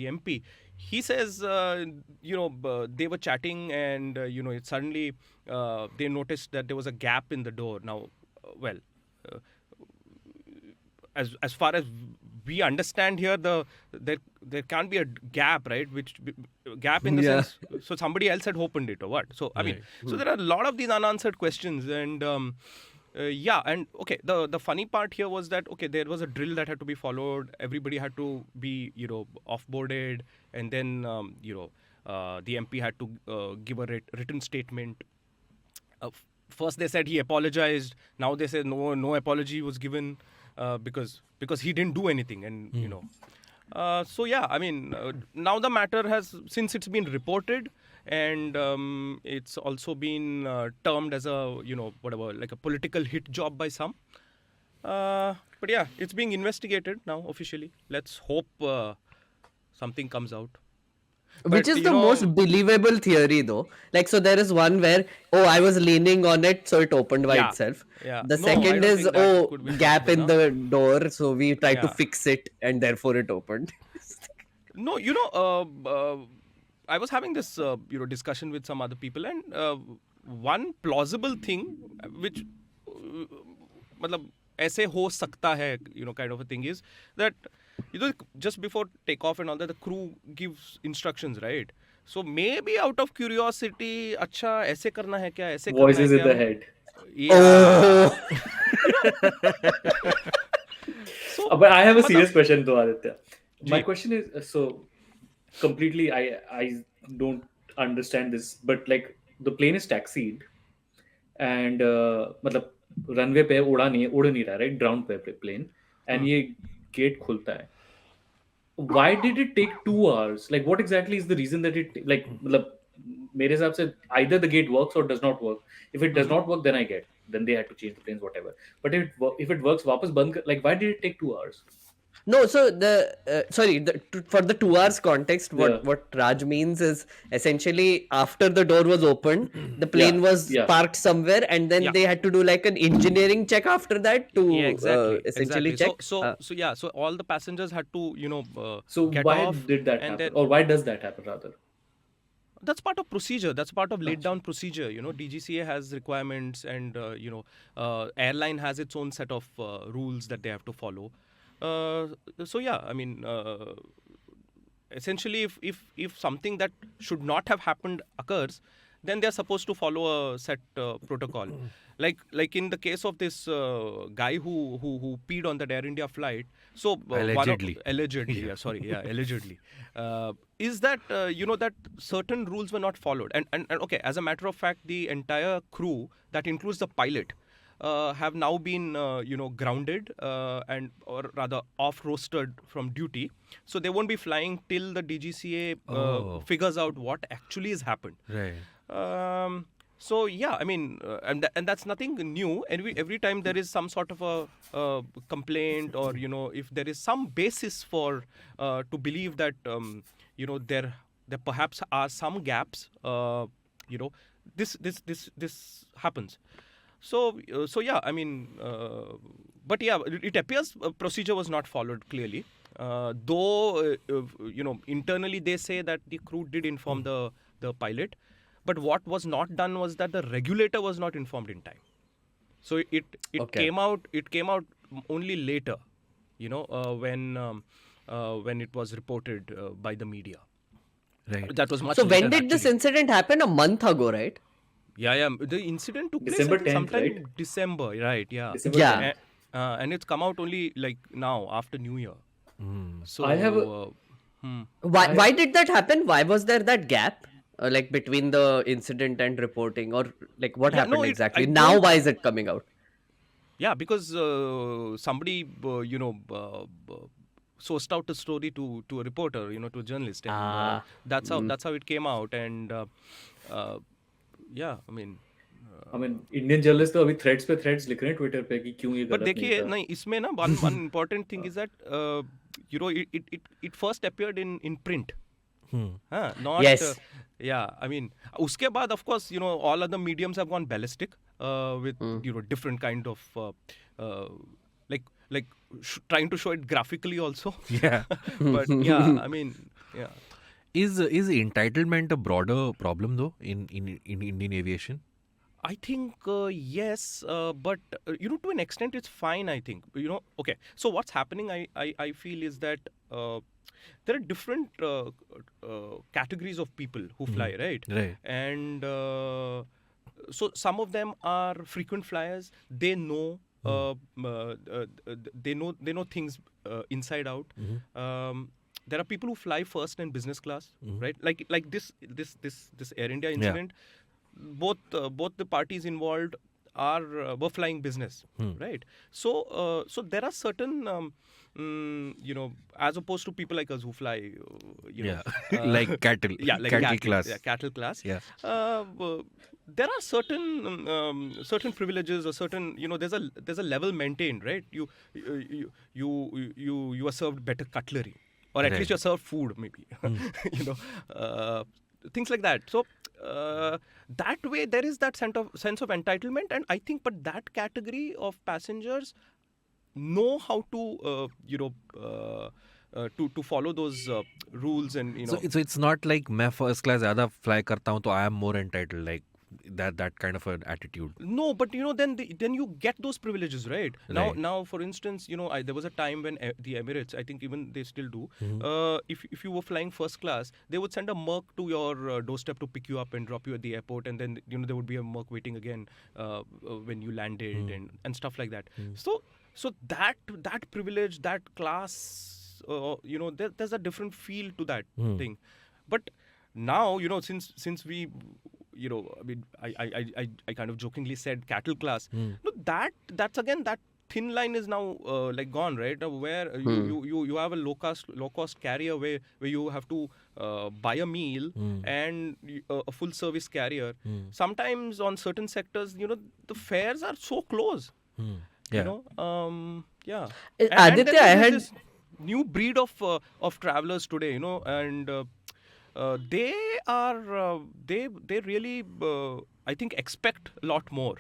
MP, he says, they were chatting, and suddenly they noticed that there was a gap in the door. Now, as far as we understand here, there can't be a gap, right? Gap in the sense, so somebody else had opened it or what? So I mean, so there are a lot of these unanswered questions, and and okay, the funny part here was that there was a drill that had to be followed. Everybody had to be offboarded, and then the MP had to give a written statement. First they said he apologized. Now they said no apology was given because he didn't do anything, and so yeah, I mean, now the matter has, since it's been reported, and it's also been termed as a like a political hit job by some, but yeah, it's being investigated now officially. Let's hope something comes out. Which But, is the most believable theory, though. Like, so there is one where, I was leaning on it, so it opened by itself. Yeah. The No, I second don't is, think that could be gap possible, in the door, so we tried to Yeah. fix it, and therefore it opened. No, I was having this discussion with some other people, and one plausible thing which मतलब ऐसे हो सकता है, kind of a thing, is that just before takeoff and all that, the crew gives instructions, right? So maybe out of curiosity, अच्छा ऐसे करना है क्या, ऐसे करना Voices है in क्या? the head. Yeah. So, But I have a मतलब- serious question though, Aditya. My Ji. question is, so completely I don't understand this, but like the plane is taxied and मतलब runway पे उड़ नहीं रहा, right? Ground पे plane, and ये gate खुलता है. Why did it take 2 hours? Like, what exactly is the reason that it, like, मतलब मेरे हिसाब से either the gate works or does not work. If it does not work, then I get, then they had to change the planes, whatever. But if it works, वापस बंद like, why did it take 2 hours? No, so for the 2 hours context, Yeah. what Raj means is essentially after the door was open, the plane Yeah, was yeah. parked somewhere, and then Yeah. they had to do like an engineering check after that to Yeah, exactly. essentially exactly. check. So all the passengers had to So get why off, did that and happen? then Or why does that happen rather? That's part of procedure. That's part of laid down procedure. DGCA has requirements, and airline has its own set of rules that they have to follow. So yeah, I mean, essentially, if something that should not have happened occurs, then they're supposed to follow a set protocol. Like in the case of this guy who peed on that Air India flight. So Allegedly. Allegedly. Is that that certain rules were not followed, and okay, as a matter of fact, the entire crew, that includes the pilot, have now been grounded and or rather off-rostered from duty, so they won't be flying till the DGCA figures out what actually has happened. Right. So yeah, I mean, and that's nothing new. Every time there is some sort of a complaint, or if there is some basis for to believe that there perhaps are some gaps, this happens. So yeah, I mean, but yeah, it appears procedure was not followed clearly. Though internally they say that the crew did inform the pilot. But what was not done was that the regulator was not informed in time. So it came out only later, when it was reported by the media. Right. That was much So later, when did this actually. incident happen? A month ago, right? Yeah. The incident took December place, I think, 10th, sometime right? in December, right? Yeah. December Yeah. 10th. And it's come out only like now after New Year. So I have Why did that happen? Why was there that gap? Like between the incident and reporting, or like what Yeah, happened no, exactly? I Now, don't- why is it coming out? Yeah, because somebody, sourced out a story to a reporter, to a journalist, and that's how it came out. And yeah, I mean, Indian journalist तो अभी threads पे threads लिख रहे हैं Twitter पे कि क्यों ये but गलत नहीं देखिए, था. नहीं, इसमें ना one important thing is that it first appeared in print. Not Yes. yeah, I mean, uske baad, of course, all other mediums have gone ballistic with different kind of like trying to show it graphically also. Yeah. But yeah, I mean, yeah. Is entitlement a broader problem though in Indian aviation? I think yes, but to an extent it's fine. I think okay. So what's happening? I feel is that there are different categories of people who fly, right? Right. And so some of them are frequent flyers. They know. They know things inside out. There are people who fly first and business class, right? Like this Air India incident. Both the parties involved were flying business, right? So there are certain as opposed to people like us who fly, like cattle. yeah, like cattle class. yeah, cattle class. Yeah. There are certain privileges, or certain there's a level maintained, right? You are served better cutlery, or at Right. least you're served food, maybe. Things like that. So that way there is that sense of entitlement, and I think, but that category of passengers know how to to follow those rules, and So it's not like मैं first class ज़्यादा fly करता हूँ तो I am more entitled, like that kind of an attitude. No, but then you get those privileges, right? Right. Now, for instance, there was a time when the Emirates, I think even they still do, if you were flying first class, they would send a Merc to your doorstep to pick you up and drop you at the airport, and then there would be a Merc waiting again when you landed, and stuff like that. So that privilege, that class, there's a different feel to that thing. But now, since we, I mean, I kind of jokingly said cattle class. No, that's again, that thin line is now like gone, right? Where you have a low cost carrier where you have to buy a meal and a full service carrier. Sometimes on certain sectors, the fares are so close. Yeah. Yeah. Aditya, then I there's had- this new breed of travelers today, and they are they really I think expect a lot more.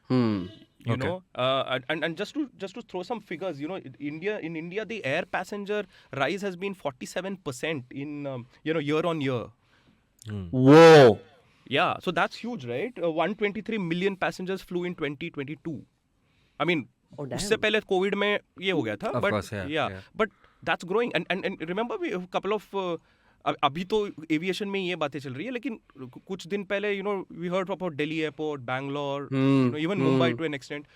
You know, and just to throw some figures, in India the air passenger rise has been 47% in year on year. Whoa. Yeah, so that's huge, right? 123 million passengers flew in 2022. I mean, Oh, damn. उससे पहले Covid में ये हो गया था, Of but course, yeah. but that's growing. And remember we a couple of अभी तो aviation में ये बातें चल रही है, लेकिन कुछ दिन पहले we heard about Delhi airport, Bangalore, even Mumbai to an extent.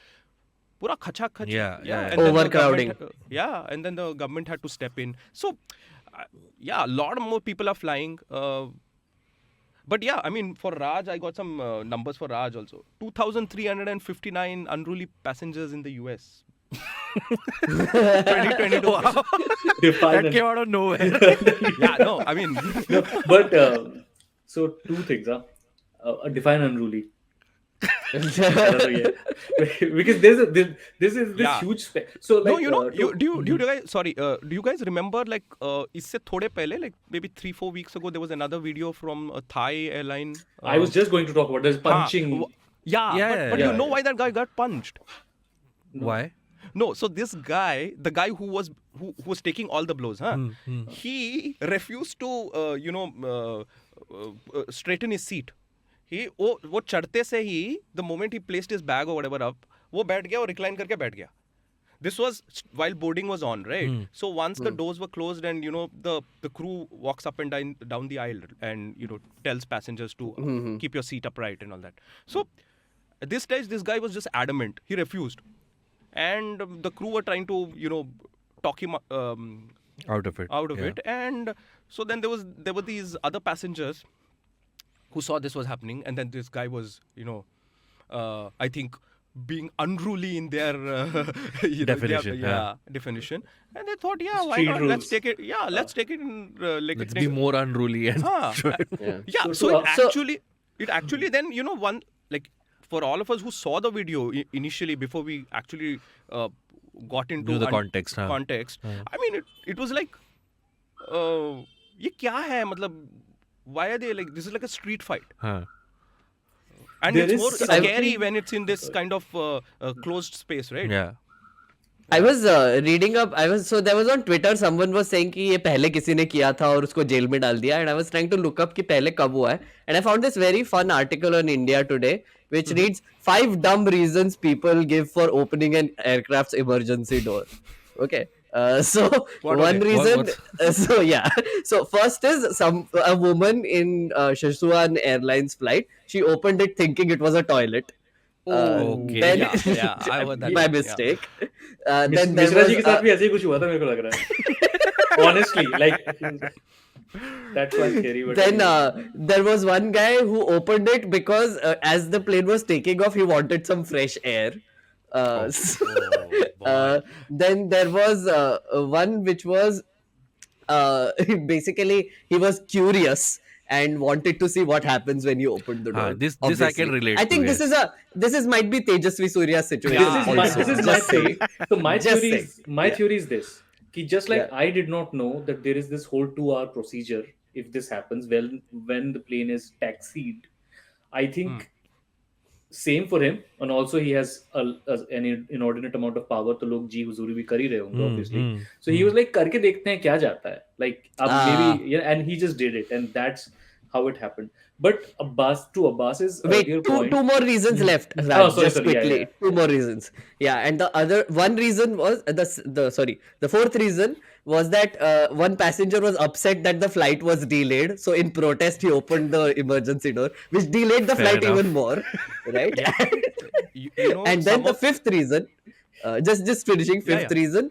Pura khachak. Yeah. And then the Overcrowding. government, and then the government had to step in. So, a lot more people are flying. But yeah, I mean, for Raj, I got some numbers for Raj also. 2,359 unruly passengers in the US. 2022. Wow. Define That came out of nowhere. Yeah, no, I mean, No, but so two things. Define unruly. I don't know yet. Because this is this Yeah. huge so like no, do you guys, sorry, do you guys remember like इससे थोड़े पहले, like maybe 3-4 weeks ago, there was another video from a Thai airline. I was just going to talk about this punching. Yeah, but Yeah, you know yeah. why that guy got punched? Why? No, so this guy, the guy who was taking all the blows, he refused to straighten his seat. वो चढ़ते से ही, the moment he placed his bag or whatever up, वो बैठ गया और recline करके बैठ गया. This was while boarding was on, right? So once the doors were closed and the crew walks up and down the aisle and tells passengers to keep your seat upright and all that. So at this stage, this guy was just adamant. He refused, and the crew were trying to talk him Out of it. it. And so then there were these other passengers who saw this was happening, and then this guy was I think being unruly in their Definition, definition, and they thought, why Street not? rules. Let's take it. Let's take it in Let's be more unruly and yeah. So- It actually then one, like, for all of us who saw the video initially before we actually got into Knew the context, huh? I mean, it was like ये क्या है, मतलब, why are they like, this is like a street fight. Huh. And There it's is more something- scary when it's in this kind of closed space, right? Yeah. I was reading up. So there was on Twitter. Someone was saying कि ये पहले किसी ने किया था और उसको jail में डाल दिया. And I was trying to look up कि पहले कब हुआ है. And I found this very fun article on India Today, which reads 5 dumb reasons people give for opening an aircraft's emergency door. Okay. So What are one they? reason. What- So first is a woman in Shekhar Airlines flight. She opened it thinking it was a toilet. Okay. Then Yeah, I heard that. by Yeah. mistake. Then there Mishra ji के was साथ भी ऐसे ही कुछ हुआ था, मेरे को लग रहा है. Honestly, like that's why scary. But then there was one guy who opened it because as the plane was taking off, he wanted some fresh air. Then there was one which was basically he was curious and wanted to see what happens when you open the door. This I obviously. can relate I think to, this is might be Tejasvi Surya's situation. this is my Just saying. theory. So my Just theory is saying. theory is this. Ki just like Yeah. I did not know that there is this whole 2-hour procedure if this happens when the plane is taxied. I think same for him, and also he has an inordinate amount of power. तो लोग जी हुजूरी भी कर ही रहे होंगे, obviously. So he was like करके देखते हैं क्या जाता है. Like अब maybe and he just did it, and that's how it happened. But Abbas's Wait, earlier point. two more reasons left. Oh, Raj, sorry, just sorry, yeah, quickly, yeah. 2 more reasons. Yeah, and the other one reason was the fourth reason was that one passenger was upset that the flight was delayed. So in protest, he opened the emergency door, which delayed the Fair flight enough. even more, right? And then some the of- fifth reason, just finishing Yeah, fifth yeah. reason,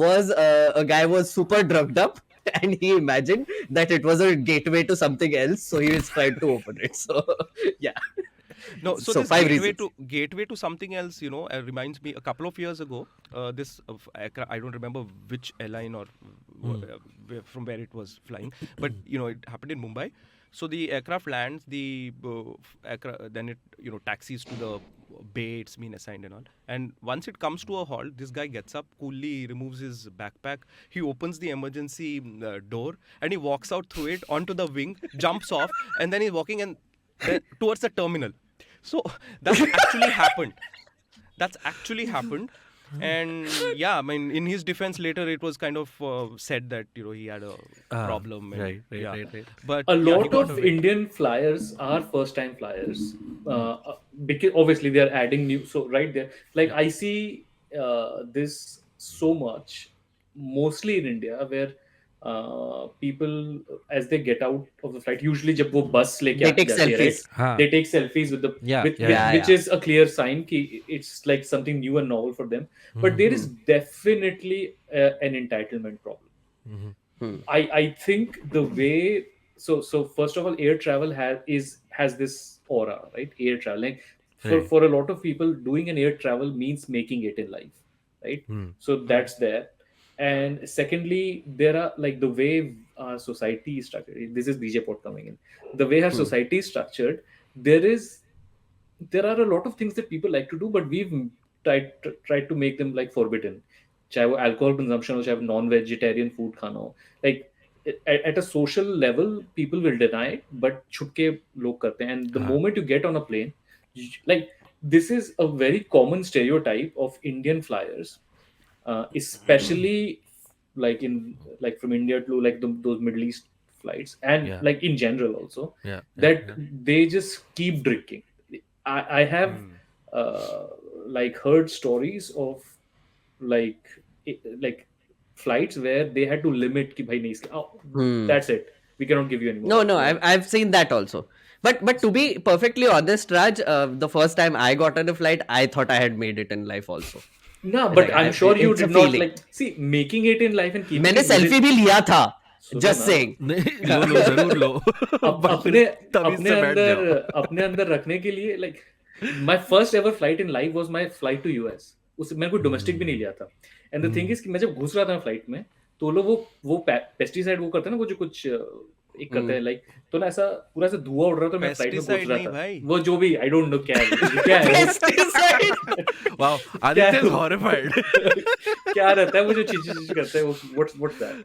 was a guy was super drugged up. And he imagined that it was a gateway to something else, so he was trying to open it. So, yeah. No, so, So this 5 gateway to something else, reminds me a couple of years ago. This I don't remember which airline or from where it was flying, but it happened in Mumbai. So the aircraft lands, the aircraft, then it taxis to the bay it's been assigned and all. And once it comes to a halt, this guy gets up coolly, removes his backpack, he opens the emergency door, and he walks out through it onto the wing, jumps off, and then he's walking and towards the terminal. So that's actually happened. And yeah, I mean, in his defense later, it was kind of said that he had a problem. And, right. yeah. Right. But A yeah, he lot got of away. Indian flyers are first time flyers, because obviously they are adding new. So right there, like I see this so much, mostly in India, where people as they get out of the flight, usually जब वो bus लेके They आती take जाती है, right? selfies. हाँ. They take selfies with the Yeah, with, yeah, with Yeah, which yeah. is a clear sign कि it's like something new and novel for them. But there is definitely an entitlement problem. I think the way, so first of all, air travel has this aura, right? Air travel, like Right. for a lot of people, doing an air travel means making it in life, right? So that's there. And secondly, there are like the way our society is structured. This is DJ Pot coming in. The way our society is structured, there is there are a lot of things that people like to do, but we've tried to make them like forbidden. चाहे वो alcohol consumption हो, चाहे वो non-vegetarian food खाना हो, like at a social level, people will deny it, but छुपके लोग करते हैं. And the हाँ. moment you get on a plane, like this is a very common stereotype of Indian flyers, especially like from India to like those Middle East flights, and Yeah. like in general also, Yeah. that they just keep drinking. I have like heard stories of like like flights where they had to limit कि भाई नहीं इसके- oh, that's it, we cannot give you any more No, rides. no, I've seen that also. But to be perfectly honest, Raj, the first time I got on a flight, I thought I had made it in life also. No, Like, but I'm sure you it's a did not feeling. like see making it in life and keeping मैंने it selfie भी लिया था. सुनो Just ना, saying. लो जरूर लो. But फिर अपने तमीज अपने से बैठ अंदर जाओ. अपने अंदर रखने के लिए like my first ever flight in life was my flight to US. उस मेरे को डोमेस्टिक भी नहीं लिया था. And the thing is कि मैं जब घुस रहा था फ्लाइट में, तो लोग वो पेस्टिसाइड वो करते हैं ना, वो जो कुछ एक करते हैं लाइक, तो ना ऐसा पूरा ऐसा धुआं उड़ रहा था, मैं फ्लाइट में घुस Pesticide रहा नहीं था. भाई. वो जो भी आई डोंट नो क्या है क्या है वो. Pesticide. Wow, Aditya is horrified. क्या रहता है वो जो चीज करते हैं वो what's that?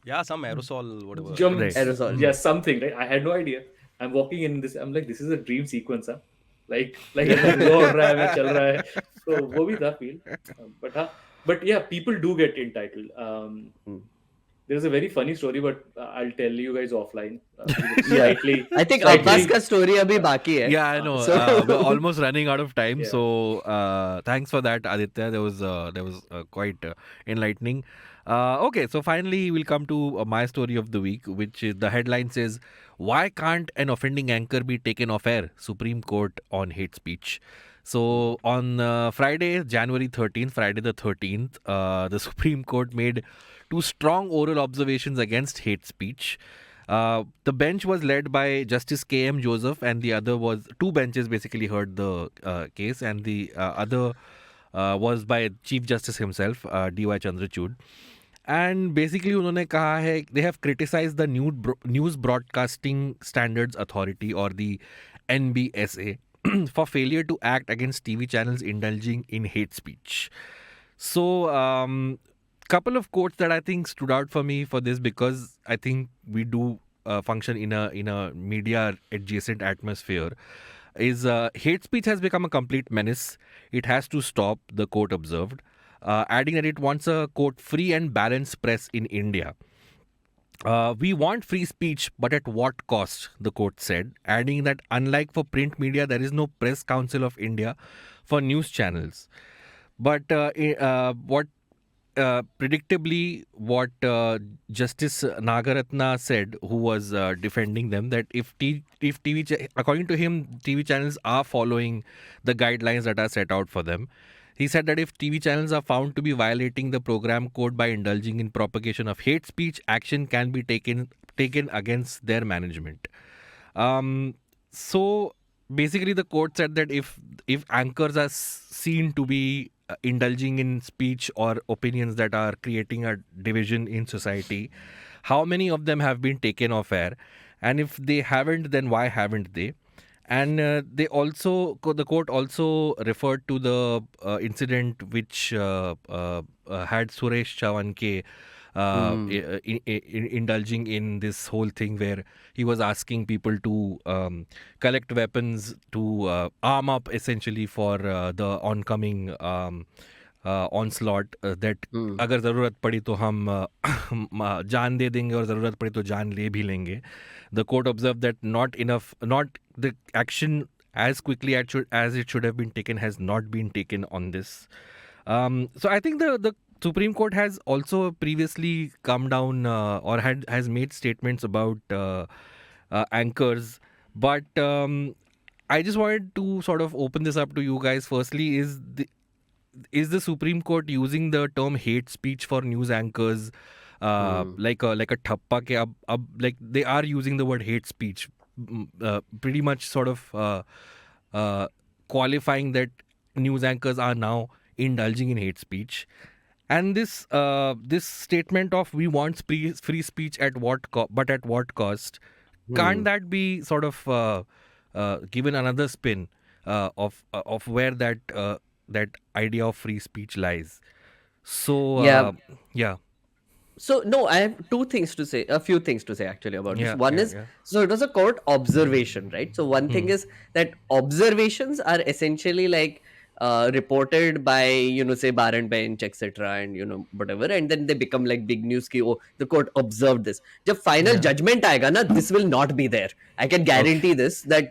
Yeah, some aerosol, whatever. Jump, Right. Aerosol. yeah, something, right? I had no idea. I'm walking in this. I'm like, this is a dream sequence, huh? Like ऐसा हुआ हो रहा है, मैं चल रहा है. So वो भी था feel. But yeah, people do get entitled. There's a very funny story, but I'll tell you guys offline. Slightly, I think slightly- Abbas का story अभी बाकी है. Yeah, I know. So- We're almost running out of time. Yeah. So thanks for that, Aditya. That was quite enlightening. Okay, so finally we'll come to my story of the week, which is the headline says, "Why can't an offending anchor be taken off air? Supreme Court on hate speech." So on Friday, January 13th, Friday the 13th, the Supreme Court made two strong oral observations against hate speech. The bench was led by Justice K.M. Joseph, and the other was two benches basically heard the case, and the other was by Chief Justice himself, D.Y. Chandrachud. And basically उन्होंने कहा है, they have criticized the News Broadcasting Standards Authority, or the NBSA, for failure to act against TV channels indulging in hate speech. So couple of quotes that I think stood out for me for this, because I think we do function in a media adjacent atmosphere, is hate speech has become a complete menace. It has to stop, the court observed, adding that it wants a, quote, free and balanced press in India. We want free speech, but at what cost, the court said, adding that unlike for print media, there is no Press Council of India for news channels. But predictably, what Justice Nagaratna said, who was defending them, that if according to him, TV channels are following the guidelines that are set out for them. He said that if TV channels are found to be violating the program code by indulging in propagation of hate speech, action can be taken against their management. So basically, the court said that if anchors are seen to be indulging in speech or opinions that are creating a division in society, how many of them have been taken off air? And if they haven't, then why haven't they? And the court also referred to the incident which had Suresh Chawanke indulging in this whole thing where he was asking people to collect weapons to arm up essentially for the oncoming onslaught that अगर ज़रूरत पड़ी तो हम जान दे देंगे और ज़रूरत पड़ी तो जान ले भी लेंगे. The court observed that not the action as quickly as it should have been taken has not been taken on this. So I think the Supreme Court has also previously come down or has made statements about anchors, but I just wanted to sort of open this up to you guys. Firstly, is the Supreme Court using the term hate speech for news anchors like a thappa ke ab like they are using the word hate speech pretty much sort of qualifying that news anchors are now indulging in hate speech, and this statement of we want free speech at but at what cost, can't that be sort of given another spin of where that idea of free speech lies? So Yeah. yeah. So no, I have a few things to say actually about this. Yeah, One is, yeah. so it was a court observation, right? So one thing is that observations are essentially like reported by, say bar and bench, etc., and whatever, and then they become like big news ki, oh, the court observed this. Jab final judgment aega na, this will not be there. I can guarantee this, that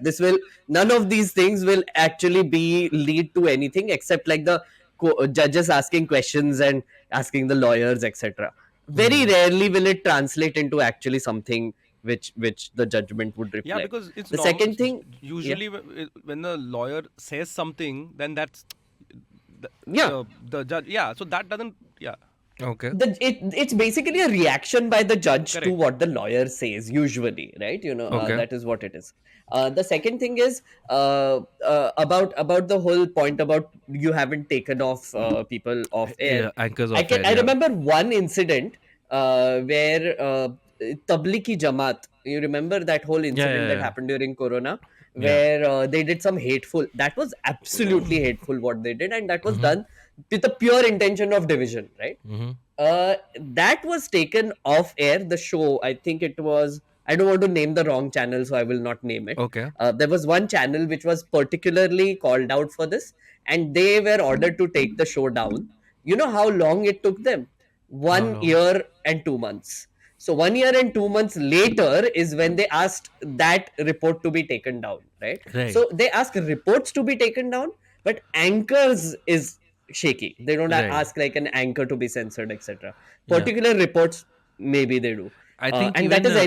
none of these things will actually lead to anything except like the judges asking questions and asking the lawyers, etc. Very rarely will it translate into actually something which the judgment would reflect. Yeah, because it's The normal. second thing, Usually, when the lawyer says something, then that's Yeah. the judge. Yeah, so that doesn't. Yeah. Okay. It's basically a reaction by the judge to Correct. what the lawyer says, usually, right? Okay. That is what it is. The second thing is about the whole point about you haven't taken off people off air. Yeah, anchors of air. I Yeah. remember one incident where Tablighi Jamaat. You remember that whole incident that yeah. happened during Corona, Yeah. where they did some hateful. That was absolutely hateful what they did, and that was done with the pure intention of division, right? That was taken off air. The show, I think it was. I don't want to name the wrong channel, so I will not name it. Okay. There was one channel which was particularly called out for this, and they were ordered to take the show down. You know how long it took them? One long? year and 2 months. So 1 year and 2 months later is when they asked that report to be taken down, right? Right. So they ask reports to be taken down, but anchors is shaky. They don't Right. ask like an anchor to be censored, etc. Yeah. Particular reports, maybe they do. I think and even, that is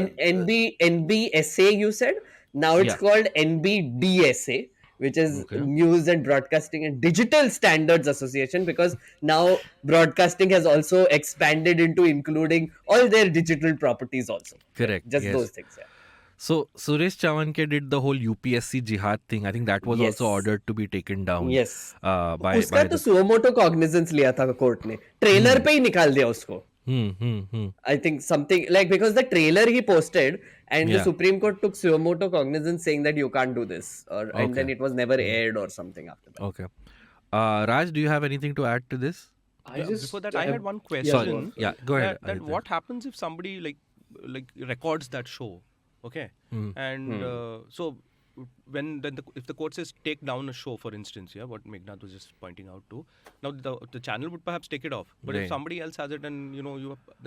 NBSA, you said. Now it's Yeah. called NBDSA, which is Okay. News and Broadcasting and Digital Standards Association, because now broadcasting has also expanded into including all their digital properties also. Correct, Just yes. those things. Yeah. So Suresh Chawanke did the whole UPSC jihad thing. I think that was Yes. also ordered to be taken down. Yes. By उसका तो the. Suo motu cognizance लिया था court ने, trailer पे ही निकाल दिया उसको. Hmm. I think something like, because the trailer he posted and the Yeah. Supreme Court took sumoto cognizance saying that you can't do this, and then Okay. it was never aired or something after that. Okay. Raj, do you have anything to add to this? Before that, I had one Yeah, question. go on. Yeah, go ahead. That Aditya. what happens if somebody like records that show, okay, and so when if the court says take down a show, for instance, yeah, what Meghnad was just pointing out to, now the channel would perhaps take it off, but Right. if somebody else has it and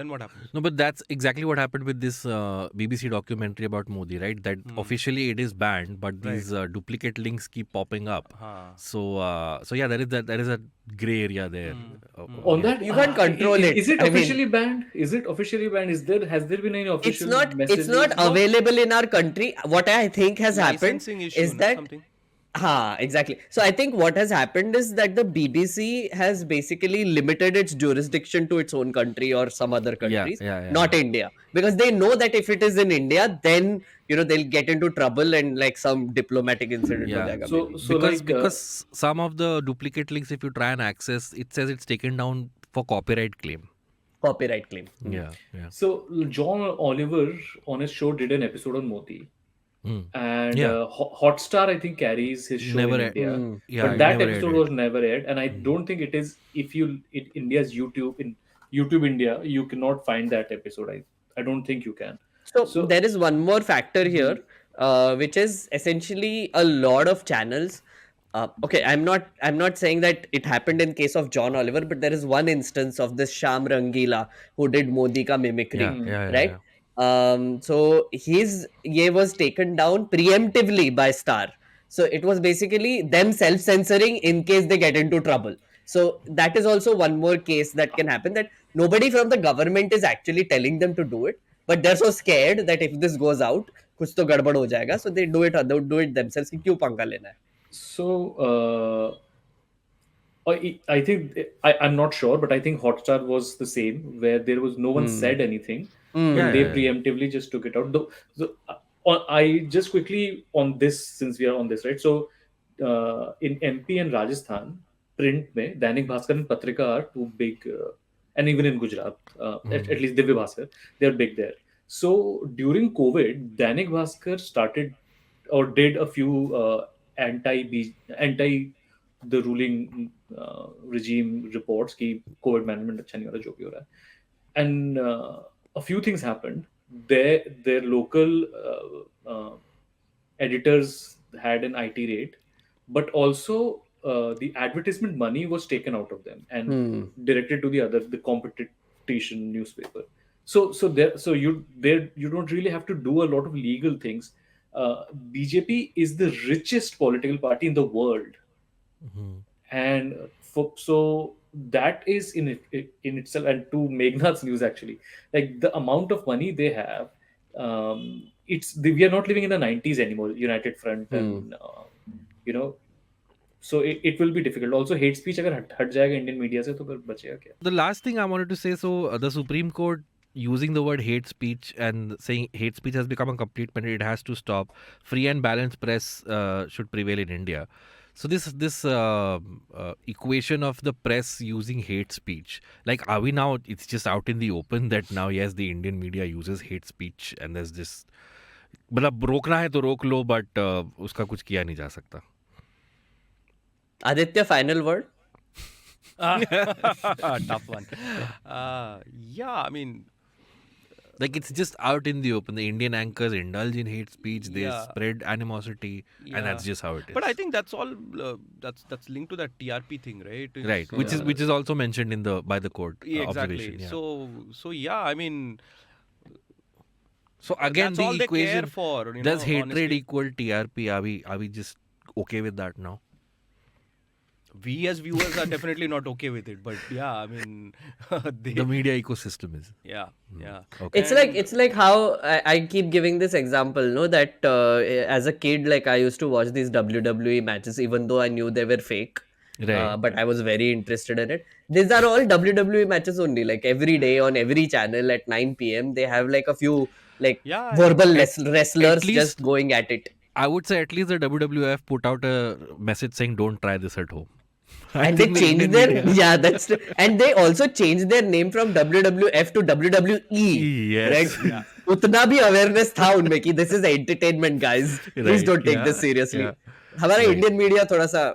then what happens? No, but that's exactly what happened with this BBC documentary about Modi, right? That officially it is banned, but these duplicate links keep popping up. So yeah, there is a gray area there. On that, You can't control it. Is it I mean- officially banned? Is it officially banned? Has there been any It's official not messages? available in our country. What I think has happened Licensing issue, is no? that Something. exactly. So I think what has happened is that the BBC has basically limited its jurisdiction to its own country or some other countries, yeah. not India, because they know that if it is in India, then they'll get into trouble and like some diplomatic incident. Yeah. ho jayega So, maybe. so Because some of the duplicate links, if you try and access, it says it's taken down for copyright claim. Copyright claim. Yeah. So John Oliver on his show did an episode on Modi, And Yeah. Hotstar, I think, carries his show Never in aired. India, Yeah, but it that never aired episode it. was never aired, and I don't think it is. If you in India's YouTube India, you cannot find that episode. I don't think you can. So So there is one more factor here, Mhm. which is essentially a lot of channels. Okay, I'm not saying that it happened in case of John Oliver, but there is one instance of this Sham Rangila who did Modi ka Yeah, mimicry, Mhm. yeah, yeah, right? yeah. So his ye was taken down preemptively by Star. So it was basically them self-censoring in case they get into trouble. So that is also one more case that can happen, that nobody from the government is actually telling them to do it, but they're so scared that if this goes out, कुछ तो गड़बड़ हो जाएगा, so they do it themselves कि क्यों पंगा लेना है. so I think I'm not sure, but I think Hotstar was the same, where there was no one Hmm. said anything, Yeah, but Hmm. they yeah, yeah. preemptively just took it out. I just quickly on this, since we are on this, right? So in MP and Rajasthan, print में Dainik Bhaskar and Patrika are two big, and even in Gujarat, at least Divya Bhaskar, they're big there. So during COVID, Dainik Bhaskar started or did a few anti the ruling regime reports कि COVID management अच्छा नहीं हो रहा, जो भी हो रहा है. And a few things happened. Their local editors had an IT rate, but also the advertisement money was taken out of them and Hmm. directed to the competition newspaper. So you don't really have to do a lot of legal things. BJP is the richest political party in the world, and so that is in itself. And to Meghnad's news, actually, like the amount of money they have, we are not living in the 90s anymore, United Front, Hmm. and you know so it will be difficult. Also, hate speech अगर हट जाएगा Indian media से, तो फिर बचेगा क्या? The last thing I wanted to say, so the Supreme Court using the word hate speech and saying hate speech has become a complete mandate. It has to stop. Free and balanced press should prevail in India. So this equation of the press using hate speech, like, are we now? It's just out in the open that now, yes, the Indian media uses hate speech, and there's this. मतलब रोकना है तो रोक लो, but उसका कुछ किया नहीं जा सकता. Aditya, final word. Tough one. Yeah, I mean, Like, it's just out in the open. The Indian anchors indulge in hate speech. They Yeah. spread animosity, and that's Yeah. just how it is. but I think that's all. That's linked to that TRP thing, right? Right, which is also mentioned in the by the court Yeah, exactly. observation. Yeah. So yeah, I mean, So again, that's the all they care equation: for. does hatred honestly. equal TRP? Are we just okay with that now? We as viewers are definitely not okay with it, but yeah, I mean, they, The media ecosystem is. yeah, yeah. Okay. It's like how I keep giving this example, no, that as a kid, like I used to watch these WWE matches, even though I knew they were fake. Right. But I was very interested in it. These are all WWE matches only. Like every day on every channel at 9 p.m., they have like a few like Yeah, verbal At wrestlers just least going at it. I would say at least the WWF put out a message saying don't try this at home. I And they think the changed Indian their media- yeah, that's true. And they also changed their name from WWF to WWE. Yes. Right? उतना भी awareness था उनमें कि this is entertainment, guys. Please Right, don't take yeah, this seriously. yeah. हमारा Right. Indian media थोड़ा सा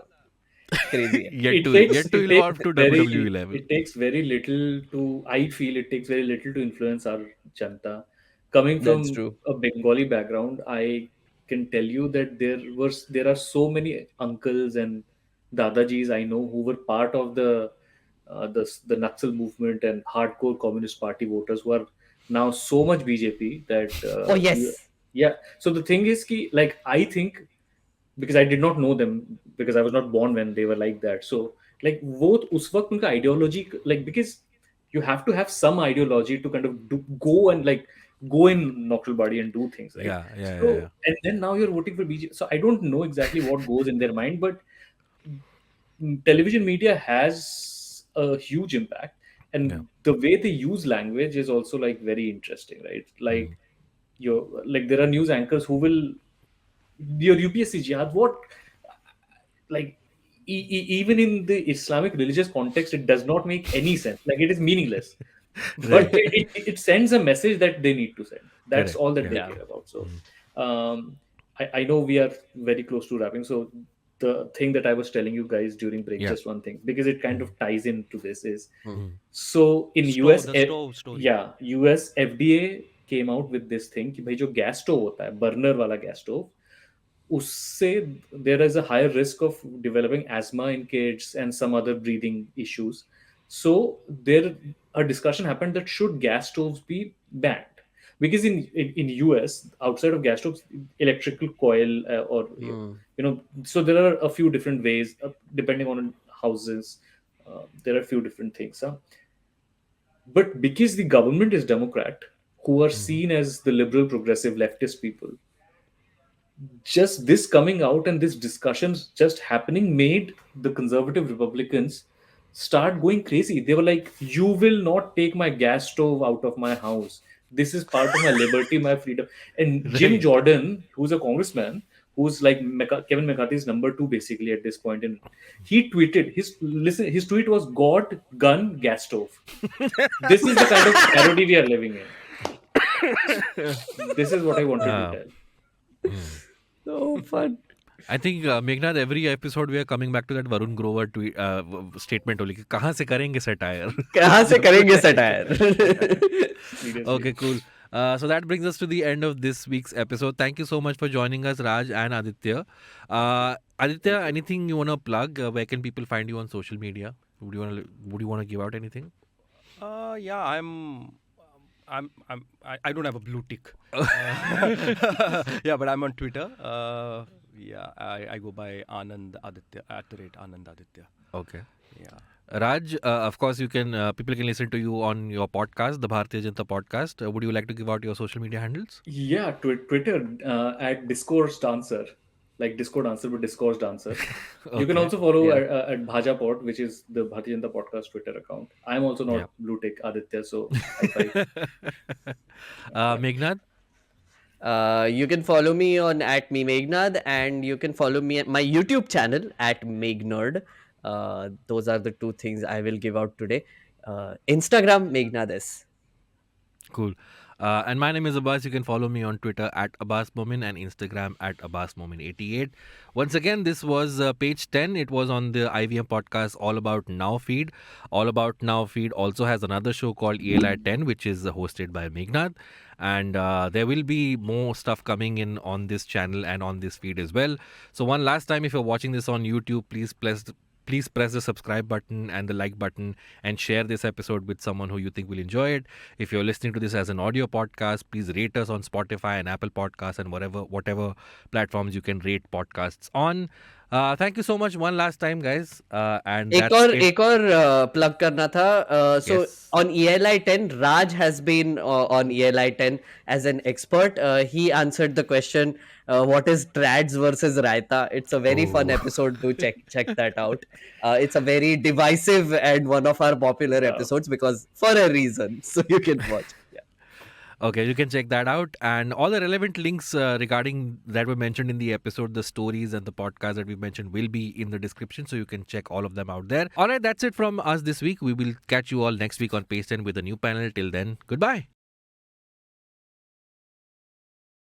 crazy है. Yet to evolve to WWE level. It takes very little to, I feel it takes very little to influence our Janta. Coming That's from true. a Bengali background, I can tell you that there are so many uncles and dadajis I know who were part of the Naxal movement and hardcore Communist Party voters who are now so much BJP that Oh yes. yeah. So the thing is, like, I think, because I did not know them, because I was not born when they were like that. So like वो उस वक्त उनका ideology, like, because you have to have some ideology to kind of go and like go in Naxal body and do things, right? Yeah. So and then now you're voting for BJP. So I don't know exactly what goes in their mind, but television media has a huge impact, and Yeah. the way they use language is also like very interesting, right? Like there are news anchors who will your UPSC jihad, what, like, even in the Islamic religious context, it does not make any sense. Like, it is meaningless, but it sends a message that they need to send. That's Correct, all that they yeah. care about. So, um, I know we are very close to wrapping. So the thing that I was telling you guys during break, Yeah. just one thing, because it kind of ties into this is, Hmm. so in Stove, the stove story. yeah, US FDA came out with this thing कि भाई जो gas stove होता है, burner वाला gas stove, उससे there is a higher risk of developing asthma in kids and some other breathing issues. So there a discussion happened that should gas stoves be banned, because in US outside of gas stoves, electrical coil or Hmm. so there are a few different ways depending on houses. There are a few different things. Huh? But because the government is Democrat, who are seen as the liberal, progressive, leftist people, just this coming out and this discussions just happening made the conservative Republicans start going crazy. They were like, "You will not take my gas stove out of my house. This is part of my liberty, my freedom." And Jim Right. Jordan, who's a congressman, who's like Kevin McCarthy's number two basically at this point, and he tweeted his tweet was "God, gun, gas stove." This is the kind of parody we are living in. This is what I wanted to tell. So fun. I think Meghnad, every episode we are coming back to that Varun Grover tweet, statement only. कि कहाँ से करेंगे satire? कहाँ से करेंगे satire? Seriously. Okay, cool. So that brings us to the end of this week's episode. Thank you so much for joining us, Raj and Aditya. Aditya, anything you want to plug? Where can people find you on social media? Would you want to give out anything? Yeah, I don't have a blue tick. Yeah, but I'm on Twitter. Yeah, I go by Anand Aditya @Anand Aditya. Okay. Yeah. Raj, of course, you can. People can listen to you on your podcast, the Bharatiya Janata podcast. Would you like to give out your social media handles? Yeah, Twitter at Discourse Dancer, like Disco Dancer, but Discourse Dancer. You can Okay. also follow Yeah. at Bhajapod, which is the Bharatiya Janata podcast Twitter account. I'm also not Yeah. blue tick Aditya, so high five. Meghnad? You can follow me on @Meghnad, and you can follow me at my YouTube channel @Meghnad. Those are the two things I will give out today. Instagram Meghnad S. Cool. And my name is Abbas. You can follow me on Twitter @AbbasMomin and Instagram @AbbasMomin88. Once again, this was page 10. It was on the IVM podcast All About Now feed. All About Now feed also has another show called ELI 10, which is hosted by Meghnad. And there will be more stuff coming in on this channel and on this feed as well. So one last time, if you're watching this on YouTube, please press the subscribe button and the like button and share this episode with someone who you think will enjoy it. If you're listening to this as an audio podcast, please rate us on Spotify and Apple Podcasts and whatever platforms you can rate podcasts on. Thank you so much one last time, guys. And एक और plug करना था. So Yes. on ELI 10, Raj has been on ELI 10 as an expert. He answered the question, what is trads versus raita? It's a very fun episode to check that out. It's a very divisive and one of our popular episodes because for a reason. So you can watch. Yeah. Okay, you can check that out. And all the relevant links regarding that were mentioned in the episode, the stories and the podcast that we mentioned will be in the description. So you can check all of them out there. All right, that's it from us this week. We will catch you all next week on Page 10 with a new panel. Till then, goodbye.